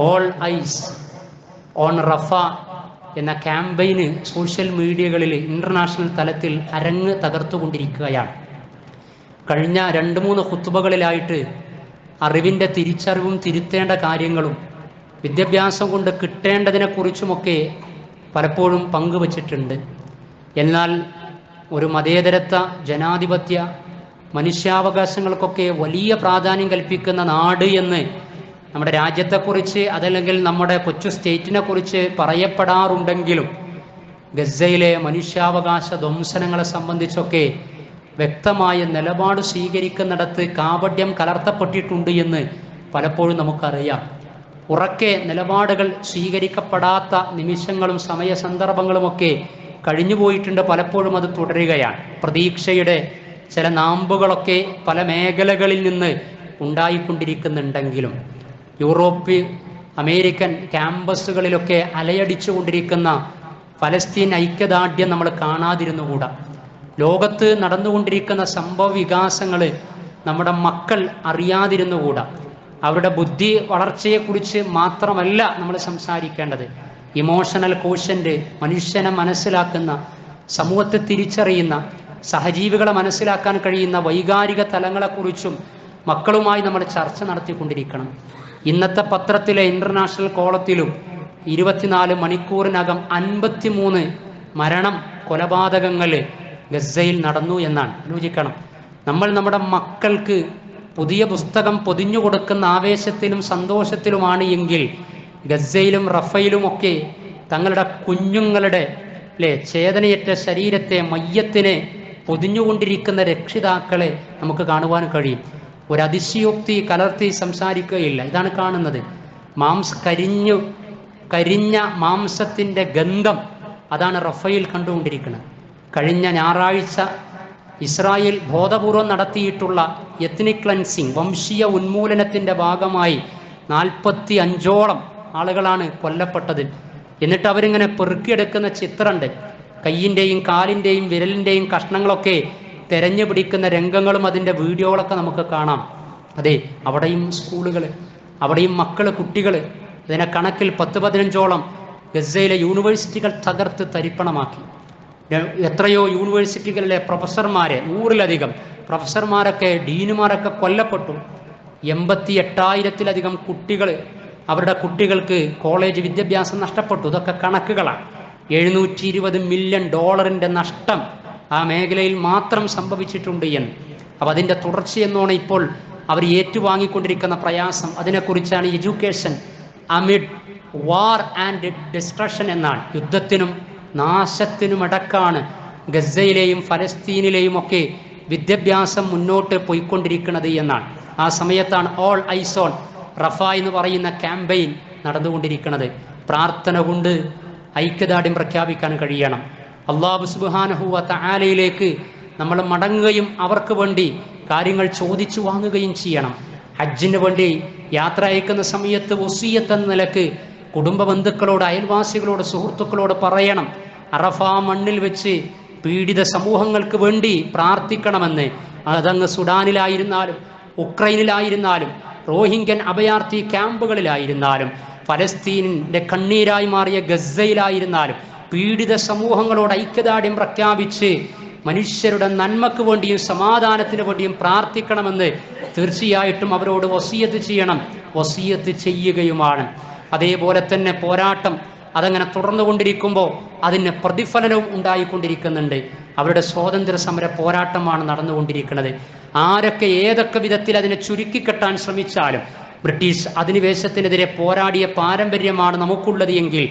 ഓൾ ഐസ് ഓൺ റഫ എന്ന ക്യാമ്പയിന് സോഷ്യൽ മീഡിയകളിൽ ഇൻ്റർനാഷണൽ തലത്തിൽ അരങ്ങ് തകർത്തുകൊണ്ടിരിക്കുകയാണ്. കഴിഞ്ഞ 2-3 ഖുത്ബകളിലായിട്ട് അറിവിൻ്റെ തിരിച്ചറിവും തിരുത്തേണ്ട കാര്യങ്ങളും വിദ്യാഭ്യാസം കൊണ്ട് കിട്ടേണ്ടതിനെക്കുറിച്ചുമൊക്കെ പലപ്പോഴും പങ്കുവച്ചിട്ടുണ്ട്. എന്നാൽ ഒരു മതേതരത്വ, ജനാധിപത്യ, മനുഷ്യാവകാശങ്ങൾക്കൊക്കെ വലിയ പ്രാധാന്യം കൽപ്പിക്കുന്ന നാട് എന്ന് നമ്മുടെ രാജ്യത്തെക്കുറിച്ച്, അതല്ലെങ്കിൽ നമ്മുടെ കൊച്ചു സ്റ്റേറ്റിനെ കുറിച്ച് പറയപ്പെടാറുണ്ടെങ്കിലും ഗസയിലെ മനുഷ്യാവകാശ ധ്വംസനങ്ങളെ സംബന്ധിച്ചൊക്കെ വ്യക്തമായ നിലപാട് സ്വീകരിക്കുന്നിടത്ത് കാപട്യം കലർത്തപ്പെട്ടിട്ടുണ്ട് എന്ന് പലപ്പോഴും നമുക്കറിയാം. ഉറക്കെ നിലപാടുകൾ സ്വീകരിക്കപ്പെടാത്ത നിമിഷങ്ങളും സമയ സന്ദർഭങ്ങളുമൊക്കെ കഴിഞ്ഞുപോയിട്ടുണ്ട്. പലപ്പോഴും അത് തുടരുകയാണ്. പ്രതീക്ഷയുടെ ചില നാമ്പുകളൊക്കെ പല മേഖലകളിൽ നിന്ന് ഉണ്ടായിക്കൊണ്ടിരിക്കുന്നുണ്ടെങ്കിലും യൂറോപ്പ്, അമേരിക്കൻ ക്യാമ്പസുകളിലൊക്കെ അലയടിച്ചു കൊണ്ടിരിക്കുന്ന ഫലസ്തീൻ ഐക്യദാർഢ്യം നമ്മൾ കാണാതിരുന്നുകൂടാ. ലോകത്ത് നടന്നുകൊണ്ടിരിക്കുന്ന സംഭവ വികാസങ്ങൾ നമ്മുടെ മക്കൾ അറിയാതിരുന്നുകൂടാ. അവരുടെ ബുദ്ധി വളർച്ചയെക്കുറിച്ച് മാത്രമല്ല നമ്മൾ സംസാരിക്കേണ്ടത്. ഇമോഷണൽ കോഷ്യൻ്റ്, മനുഷ്യനെ മനസ്സിലാക്കുന്ന, സമൂഹത്തെ തിരിച്ചറിയുന്ന, സഹജീവികളെ മനസ്സിലാക്കാൻ കഴിയുന്ന വൈകാരിക തലങ്ങളെക്കുറിച്ചും മക്കളുമായി നമ്മൾ ചർച്ച നടത്തിക്കൊണ്ടിരിക്കണം. ഇന്നത്തെ പത്രത്തിലെ ഇൻ്റർനാഷണൽ കോളത്തിലും 24 മണിക്കൂറിനകം 53 മരണം, കൊലപാതകങ്ങൾ ഗസയിൽ നടന്നു എന്നാണ്. ആലോചിക്കണം. നമ്മൾ നമ്മുടെ മക്കൾക്ക് പുതിയ പുസ്തകം പൊതിഞ്ഞു കൊടുക്കുന്ന ആവേശത്തിലും സന്തോഷത്തിലുമാണ് എങ്കിൽ ഗസയിലും റഫയിലുമൊക്കെ തങ്ങളുടെ കുഞ്ഞുങ്ങളുടെ ചേതനയേറ്റ ശരീരത്തെ, മയ്യത്തിനെ പൊതിഞ്ഞുകൊണ്ടിരിക്കുന്ന രക്ഷിതാക്കളെ നമുക്ക് കാണുവാൻ കഴിയും. ഒരതിശയോക്തി കലർത്തി സംസാരിക്കുകയില്ല. ഇതാണ് കാണുന്നത്. കരിഞ്ഞ മാംസത്തിൻ്റെ ഗന്ധം അതാണ് റഫയിൽ കണ്ടുകൊണ്ടിരിക്കുന്നത്. കഴിഞ്ഞ ഞായറാഴ്ച ഇസ്രായേൽ ബോധപൂർവം നടത്തിയിട്ടുള്ള എത്നിക് ക്ലൻസിങ്, വംശീയ ഉന്മൂലനത്തിൻ്റെ ഭാഗമായി 45ഓളം ആളുകളാണ് കൊല്ലപ്പെട്ടത്. എന്നിട്ട് അവരിങ്ങനെ പെറുക്കിയെടുക്കുന്ന ചിത്രമുണ്ട്. കയ്യിൻ്റെയും കാലിൻ്റെയും വിരലിൻ്റെയും കഷ്ണങ്ങളൊക്കെ തെരഞ്ഞു പിടിക്കുന്ന രംഗങ്ങളും അതിൻ്റെ വീഡിയോകളൊക്കെ നമുക്ക് കാണാം. അതെ, അവിടെയും സ്കൂളുകൾ, അവിടെയും മക്കൾ, കുട്ടികൾ. ഇതിനെ കണക്കിൽ 10-15ഓളം ഗസയിലെ യൂണിവേഴ്സിറ്റികൾ തകർത്ത് തരിപ്പണമാക്കി. എത്രയോ യൂണിവേഴ്സിറ്റികളിലെ പ്രൊഫസർമാരെ, 100-ലധികം പ്രൊഫസർമാരൊക്കെ, ഡീനുമാരൊക്കെ കൊല്ലപ്പെട്ടു. 88,000-ലധികം കുട്ടികൾ, അവരുടെ കുട്ടികൾക്ക് കോളേജ് വിദ്യാഭ്യാസം നഷ്ടപ്പെട്ടു. ഇതൊക്കെ കണക്കുകളാണ്. $720 മില്യൺ നഷ്ടം ആ മേഖലയിൽ മാത്രം സംഭവിച്ചിട്ടുണ്ട് എന്ന്. അപ്പം അതിൻ്റെ തുടർച്ചയെന്നോണം ഇപ്പോൾ അവർ ഏറ്റുവാങ്ങിക്കൊണ്ടിരിക്കുന്ന പ്രയാസം, അതിനെക്കുറിച്ചാണ് education amid war and destruction എന്നാണ്. യുദ്ധത്തിനും നാശത്തിനുമിടക്കാണ് ഗസയിലെയും ഫലസ്തീനിലെയും ഒക്കെ വിദ്യാഭ്യാസം മുന്നോട്ട് പോയിക്കൊണ്ടിരിക്കുന്നത് എന്നാണ്. ആ സമയത്താണ് ഓൾ ഐസ് ഓൺ റഫ എന്ന് പറയുന്ന ക്യാമ്പയിൻ നടന്നുകൊണ്ടിരിക്കുന്നത്. പ്രാർത്ഥന കൊണ്ട് ഐക്യദാർഢ്യം പ്രഖ്യാപിക്കാൻ കഴിയണം. അല്ലാഹു സുബ്ഹാനഹു വ തആലയിലേക്ക് നമ്മൾ മടങ്ങുകയും അവർക്ക് വേണ്ടി കാര്യങ്ങൾ ചോദിച്ചു വാങ്ങുകയും ചെയ്യണം. ഹജ്ജിന് വേണ്ടി യാത്ര അയക്കുന്ന സമയത്ത് വസിയ്യത്ത് എന്ന നിലക്ക് കുടുംബ ബന്ധുക്കളോട്, അയൽവാസികളോട്, സുഹൃത്തുക്കളോട് പറയണം, അറഫ മണ്ണിൽ വെച്ച് പീഡിത സമൂഹങ്ങൾക്ക് വേണ്ടി പ്രാർത്ഥിക്കണമെന്ന്. അതങ്ങ് സുഡാനിലായിരുന്നാലും, ഉക്രൈനിലായിരുന്നാലും, റോഹിംഗ്യൻ അഭയാർത്ഥി ക്യാമ്പുകളിലായിരുന്നാലും, ഫലസ്തീനിൻ്റെ കണ്ണീരായി മാറിയ ഗസയിലായിരുന്നാലും പീഡിത സമൂഹങ്ങളോട് ഐക്യദാർഢ്യം പ്രഖ്യാപിച്ച് മനുഷ്യരുടെ നന്മക്ക് വേണ്ടിയും സമാധാനത്തിന് വേണ്ടിയും പ്രാർത്ഥിക്കണമെന്ന് തീർച്ചയായിട്ടും അവരോട് വസിയത്ത് ചെയ്യണം, വസിയത്ത് ചെയ്യുകയുമാണ്. അതേപോലെ തന്നെ പോരാട്ടം അതങ്ങനെ തുടർന്നുകൊണ്ടിരിക്കുമ്പോൾ അതിന് പ്രതിഫലനവും ഉണ്ടായിക്കൊണ്ടിരിക്കുന്നുണ്ട്. അവരുടെ സ്വാതന്ത്ര്യ സമര പോരാട്ടമാണ് നടന്നുകൊണ്ടിരിക്കുന്നത്. ആരൊക്കെ ഏതൊക്കെ വിധത്തിൽ അതിനെ ചുരുക്കിക്കെട്ടാൻ ശ്രമിച്ചാലും ബ്രിട്ടീഷ് അധിനിവേശത്തിനെതിരെ പോരാടിയ പാരമ്പര്യമാണ് നമുക്കുള്ളത് എങ്കിൽ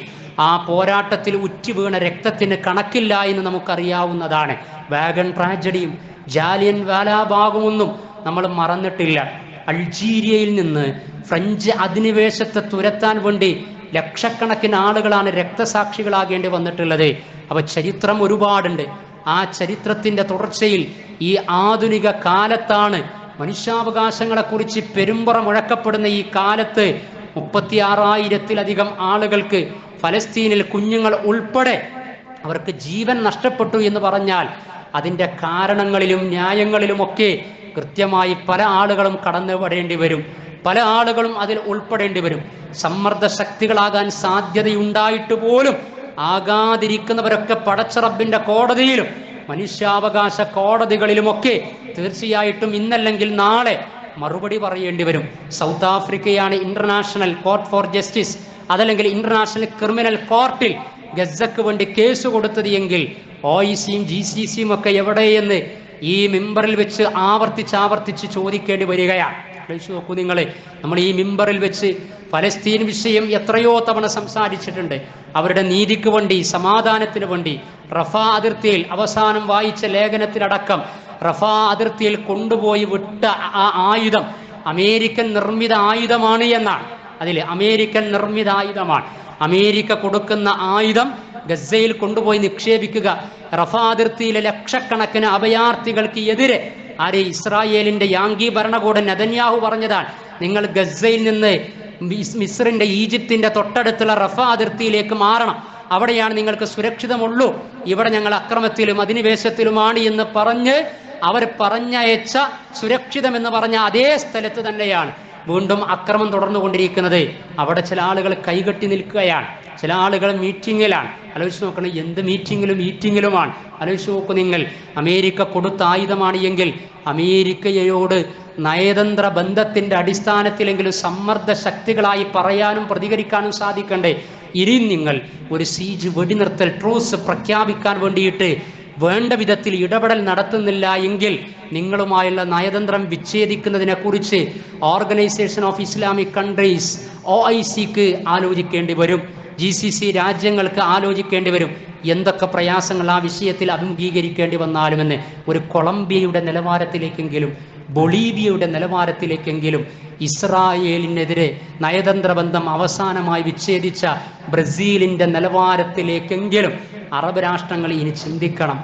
ആ പോരാട്ടത്തിൽ ഉറ്റുവീണ രക്തത്തിന് കണക്കില്ല എന്ന് നമുക്കറിയാവുന്നതാണ്. വാഗൺ ട്രാജഡിയും ജാലിയൻ വാലാബാഗുമൊന്നും നമ്മൾ മറന്നിട്ടില്ല. അൾജീരിയയിൽ നിന്ന് ഫ്രഞ്ച് അധിനിവേശത്തെ തുരത്താൻ വേണ്ടി ലക്ഷക്കണക്കിന് ആളുകളാണ് രക്തസാക്ഷികളാകേണ്ടി വന്നിട്ടുള്ളത്. അപ്പോൾ ചരിത്രം ഒരുപാടുണ്ട്. ആ ചരിത്രത്തിൻ്റെ തുടർച്ചയിൽ ഈ ആധുനിക കാലത്താണ് മനുഷ്യാവകാശങ്ങളെക്കുറിച്ച് പെരുമ്പറ മുഴക്കപ്പെടുന്ന ഈ കാലത്ത് 36,000-ലധികം ആളുകൾക്ക് ഫലസ്തീനിൽ കുഞ്ഞുങ്ങൾ ഉൾപ്പെടെ അവർക്ക് ജീവൻ നഷ്ടപ്പെട്ടു എന്ന് പറഞ്ഞാൽ അതിൻ്റെ കാരണങ്ങളിലും ന്യായങ്ങളിലുമൊക്കെ കൃത്യമായി പല ആളുകളും കടന്നു വരേണ്ടി വരും. പല ആളുകളും അതിൽ ഉൾപ്പെടേണ്ടി വരും. സമ്മർദ്ദ ശക്തികളാകാൻ സാധ്യതയുണ്ടായിട്ട് പോലും ആകാതിരിക്കുന്നവരൊക്കെ പടച്ച റബ്ബിന്റെ കോടതിയിലും മനുഷ്യാവകാശ കോടതികളിലുമൊക്കെ തീർച്ചയായിട്ടും ഇന്നല്ലെങ്കിൽ നാളെ മറുപടി പറയേണ്ടി വരും. സൗത്ത് ആഫ്രിക്കയാണ് ഇന്റർനാഷണൽ കോർട്ട് ഫോർ ജസ്റ്റിസ്, അതല്ലെങ്കിൽ ഇന്റർനാഷണൽ ക്രിമിനൽ കോർട്ടിൽ ഗസക്ക് വേണ്ടി കേസ് കൊടുത്തത് എങ്കിൽ OICയും GCCയും ഒക്കെ എവിടെയെന്ന് ഈ മിമ്പറിൽ വെച്ച് ആവർത്തിച്ച് ചോദിക്കേണ്ടി വരികയാണ്. നോക്കൂ നിങ്ങൾ, നമ്മൾ ഈ മിമ്പറിൽ വെച്ച് ഫലസ്തീൻ വിഷയം എത്രയോ തവണ സംസാരിച്ചിട്ടുണ്ട്. അവരുടെ നീതിക്ക് വേണ്ടി, സമാധാനത്തിന് വേണ്ടി റഫാ അതിർത്തിയിൽ അവസാനം വായിച്ച ലേഖനത്തിലടക്കം റഫാ അതിർത്തിയിൽ കൊണ്ടുപോയി വിട്ട ആ ആയുധം അമേരിക്കൻ നിർമ്മിത ആയുധമാണ് എന്നാണ്. അതിൽ അമേരിക്കൻ നിർമ്മിത ആയുധമാണ്. അമേരിക്ക കൊടുക്കുന്ന ആയുധം ഗസയിൽ കൊണ്ടുപോയി നിക്ഷേപിക്കുക. റഫാ അതിർത്തിയിലെ ലക്ഷക്കണക്കിന് അഭയാർത്ഥികൾക്ക് എതിരെ ആരെ ഇസ്രായേലിന്റെ യാങ്കി ഭരണകൂടം നെതന്യാഹു പറഞ്ഞതാണ്, നിങ്ങൾ ഗസയിൽ നിന്ന് മിസ്രിന്റെ, ഈജിപ്തിന്റെ തൊട്ടടുത്തുള്ള റഫാ അതിർത്തിയിലേക്ക് മാറണം, അവിടെയാണ് നിങ്ങൾക്ക് സുരക്ഷിതമുള്ളൂ, ഇവിടെ ഞങ്ങൾ അക്രമത്തിലും അധിനിവേശത്തിലുമാണ് എന്ന് പറഞ്ഞ് അവർ പറഞ്ഞയച്ച സുരക്ഷിതമെന്ന് പറഞ്ഞ അതേ സ്ഥലത്ത് തന്നെയാണ് വീണ്ടും അക്രമം തുടർന്നുകൊണ്ടിരിക്കുന്നത്. അവിടെ ചില ആളുകൾ കൈകെട്ടി നിൽക്കുകയാണ്, ചില ആളുകൾ മീറ്റിങ്ങിലാണ്. ആലോചിച്ച് നോക്കണം, എന്ത് മീറ്റിങ്ങിലുമാണ്. ആലോചിച്ച് നോക്കൂ നിങ്ങൾ, അമേരിക്ക കൊടുത്ത ആയുധമാണ് എങ്കിൽ അമേരിക്കയോട് നയതന്ത്ര ബന്ധത്തിന്റെ അടിസ്ഥാനത്തിലെങ്കിലും സമ്മർദ്ദ ശക്തികളായി പറയാനും പ്രതികരിക്കാനും സാധിക്കണ്ടേ? ഇനി നിങ്ങൾ ഒരു സീജ് വെടിനിർത്തൽ ട്രൂസ് പ്രഖ്യാപിക്കാൻ വേണ്ടിയിട്ട് വേണ്ട വിധത്തിൽ ഇടപെടൽ നടത്തുന്നില്ല എങ്കിൽ നിങ്ങളുമായുള്ള നയതന്ത്രം വിച്ഛേദിക്കുന്നതിനെ കുറിച്ച് ഓർഗനൈസേഷൻ ഓഫ് ഇസ്ലാമിക് കൺട്രീസ് OICക്ക് ആലോചിക്കേണ്ടി വരും. GCC രാജ്യങ്ങൾക്ക് ആലോചിക്കേണ്ടി വരും. എന്തൊക്കെ പ്രയാസങ്ങൾ ആ വിഷയത്തിൽ അഭിമുഖീകരിക്കേണ്ടി വന്നാലുമെന്ന്. ഒരു കൊളംബിയയുടെ നിലവാരത്തിലേക്കെങ്കിലും, ബൊളീവിയയുടെ നിലവാരത്തിലേക്കെങ്കിലും, ഇസ്രായേലിനെതിരെ നയതന്ത്ര ബന്ധം അവസാനമായി വിച്ഛേദിച്ച ബ്രസീലിന്റെ നിലവാരത്തിലേക്കെങ്കിലും അറബ് രാഷ്ട്രങ്ങൾ ഇനി ചിന്തിക്കണം.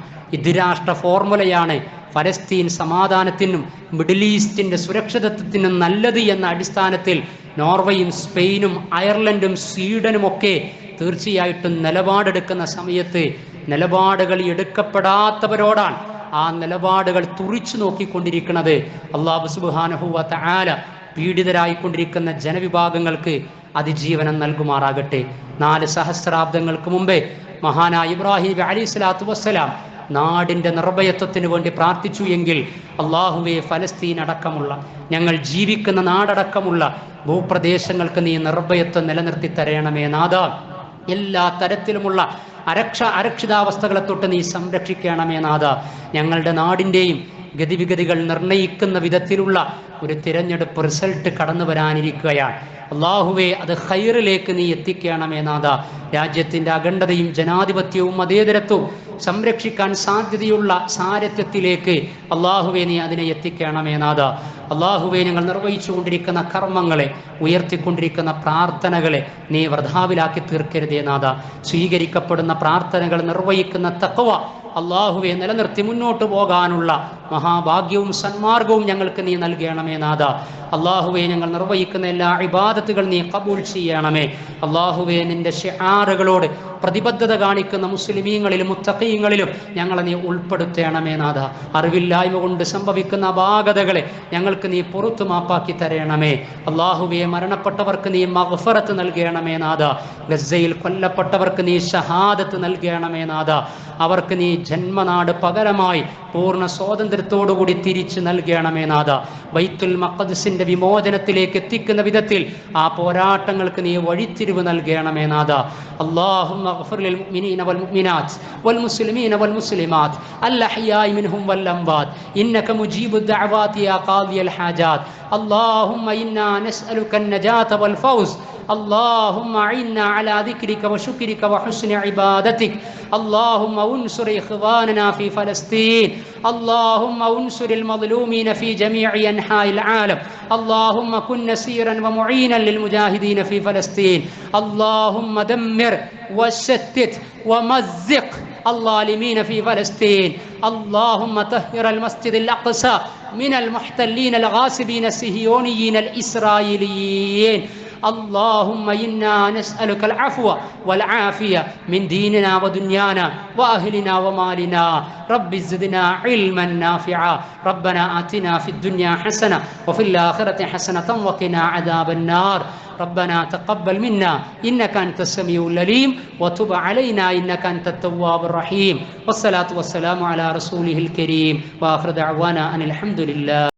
ദ്വിരാഷ്ട്ര ഫോർമുലയാണ് ഫലസ്തീൻ സമാധാനത്തിനും മിഡിൽ ഈസ്റ്റിന്റെ സുരക്ഷിതത്വത്തിനും നല്ലത് എന്ന അടിസ്ഥാനത്തിൽ നോർവേയും സ്പെയിനും അയർലൻഡും സ്വീഡനും ഒക്കെ തീർച്ചയായിട്ടും നിലപാടെടുക്കുന്ന സമയത്ത് നിലപാടുകൾ എടുക്കപ്പെടാത്തവരോടാണ് ആ നിലപാടുകൾ തുറിച്ചു നോക്കിക്കൊണ്ടിരിക്കുന്നത്. അല്ലാഹു സുബ്ഹാനഹു വ തആല പീഡിതരായിക്കൊണ്ടിരിക്കുന്ന ജനവിഭാഗങ്ങൾക്ക് അതിജീവനം നൽകുമാറാകട്ടെ. 4 സഹസ്രാബ്ദങ്ങൾക്ക് മുമ്പേ മഹാനായ ഇബ്രാഹിം അലൈഹിസ്സലാത്തു വസ്സലാം നാടിൻ്റെ നിർഭയത്വത്തിന് വേണ്ടി പ്രാർത്ഥിച്ചു എങ്കിൽ അള്ളാഹുവേ, ഫലസ്തീൻ അടക്കമുള്ള ഞങ്ങൾ ജീവിക്കുന്ന നാടടക്കമുള്ള ഭൂപ്രദേശങ്ങൾക്ക് നീ നിർഭയത്വം നിലനിർത്തി തരണമേ നാഥ. എല്ലാ തരത്തിലുമുള്ള അരക്ഷിതാവസ്ഥകളെ തൊട്ട് നീ സംരക്ഷിക്കണമേ നാഥ. ഞങ്ങളുടെ നാടിൻ്റെയും ഗതിവിഗതികൾ നിർണയിക്കുന്ന വിധത്തിലുള്ള ഒരു തിരഞ്ഞെടുപ്പ് റിസൾട്ട് കടന്നു വരാനിരിക്കുകയാണ്. അള്ളാഹുവേ, അത് ഖൈറിലേക്ക് നീ എത്തിക്കണമേ നാഥ. രാജ്യത്തിൻ്റെ അഖണ്ഡതയും ജനാധിപത്യവും മതേതരത്വവും സംരക്ഷിക്കാൻ സാധ്യതയുള്ള സാരഥ്യത്തിലേക്ക് അള്ളാഹുവേ നീ അതിനെ എത്തിക്കണമേ നാഥ. അള്ളാഹുവേ, ഞങ്ങൾ നിർവഹിച്ചു കൊണ്ടിരിക്കുന്ന കർമ്മങ്ങളെ, ഉയർത്തിക്കൊണ്ടിരിക്കുന്ന പ്രാർത്ഥനകളെ നീ വൃഥാവിലാക്കി തീർക്കരുതേ നാഥ. സ്വീകരിക്കപ്പെടുന്ന പ്രാർത്ഥനകൾ നിർവഹിക്കുന്ന തഖ്വ അള്ളാഹുവെ നിലനിർത്തി മുന്നോട്ട് പോകാനുള്ള മഹാഭാഗ്യവും സന്മാർഗവും ഞങ്ങൾക്ക് നീ നൽകണമേ നാഥ. അള്ളാഹുവെ, ഞങ്ങൾ നിർവഹിക്കുന്ന എല്ലാ ഇബാദത്തുകൾ നീ കബൂൽ ചെയ്യണമേ. അള്ളാഹുവെ, നിന്റെ ഷിആറുകളോട് പ്രതിബദ്ധത കാണിക്കുന്ന മുസ്ലിമീങ്ങളിലും മുത്തഖീങ്ങളിലും ഞങ്ങളെ നീ ഉൾപ്പെടുത്തണമേ നാഥ. അറിവില്ലായ്മ കൊണ്ട് സംഭവിക്കുന്ന അപാകതകളെ ഞങ്ങൾക്ക് നീ പുറത്തു മാപ്പാക്കി തരണമേ. അള്ളാഹുവെ, മരണപ്പെട്ടവർക്ക് നീ മഗ്ഫറത്ത് നൽകണമേ നാഥ. ഗസയിൽ കൊല്ലപ്പെട്ടവർക്ക് നീ ഷഹാദത്ത് നൽകണമേ നാഥ. അവർക്ക് നീ ജന്മനാട് പകരമായി പൂർണ്ണ സ്വാതന്ത്ര്യത്തോടുകൂടി തിരിച്ചു നൽകണമേ നാഥ. ബൈത്തുൽ മഖ്ദിസിന്റെ വിമോചനത്തിലേക്ക് എത്തിക്കുന്ന വിധത്തിൽ ആ പോരാട്ടങ്ങൾക്ക് നീ വഴിത്തിരിവ് നൽകണമേ നാഥ. അല്ലാഹുമ്മ اغفر للمؤمنين والمؤمنات والمسلمين والمسلمات الأحياء منهم والأموات إنك مجيب الدعوات يا قاضي الحاجات. اللهم إنا نسألك النجاة والفوز. اللهم أعنا على ذكرك وشكرك وحسن عبادتك. اللهم انصر إخواننا في فلسطين. اللهم انصر المظلومين في جميع أنحاء العالم. اللهم كن نصيرا ومعينا للمجاهدين في فلسطين. اللهم دمر وشتت ومزق الظالمين في فلسطين. اللهم طهر المسجد الأقصى من المحتلين الغاصبين الصهيونيين الإسرائيليين. اللهم إنا نسألك العفو والعافية من ديننا ودنيانا وأهلنا ومالنا رب زدنا علما نافعا ربنا آتنا في الدنيا حسنة وفي الآخرة حسنة وقنا عذاب النار ربنا تقبل منا إنك أنت السميع العليم وتب علينا إنك أنت التواب الرحيم والصلاة والسلام على رسوله الكريم وآخر دعوانا أن الحمد لله.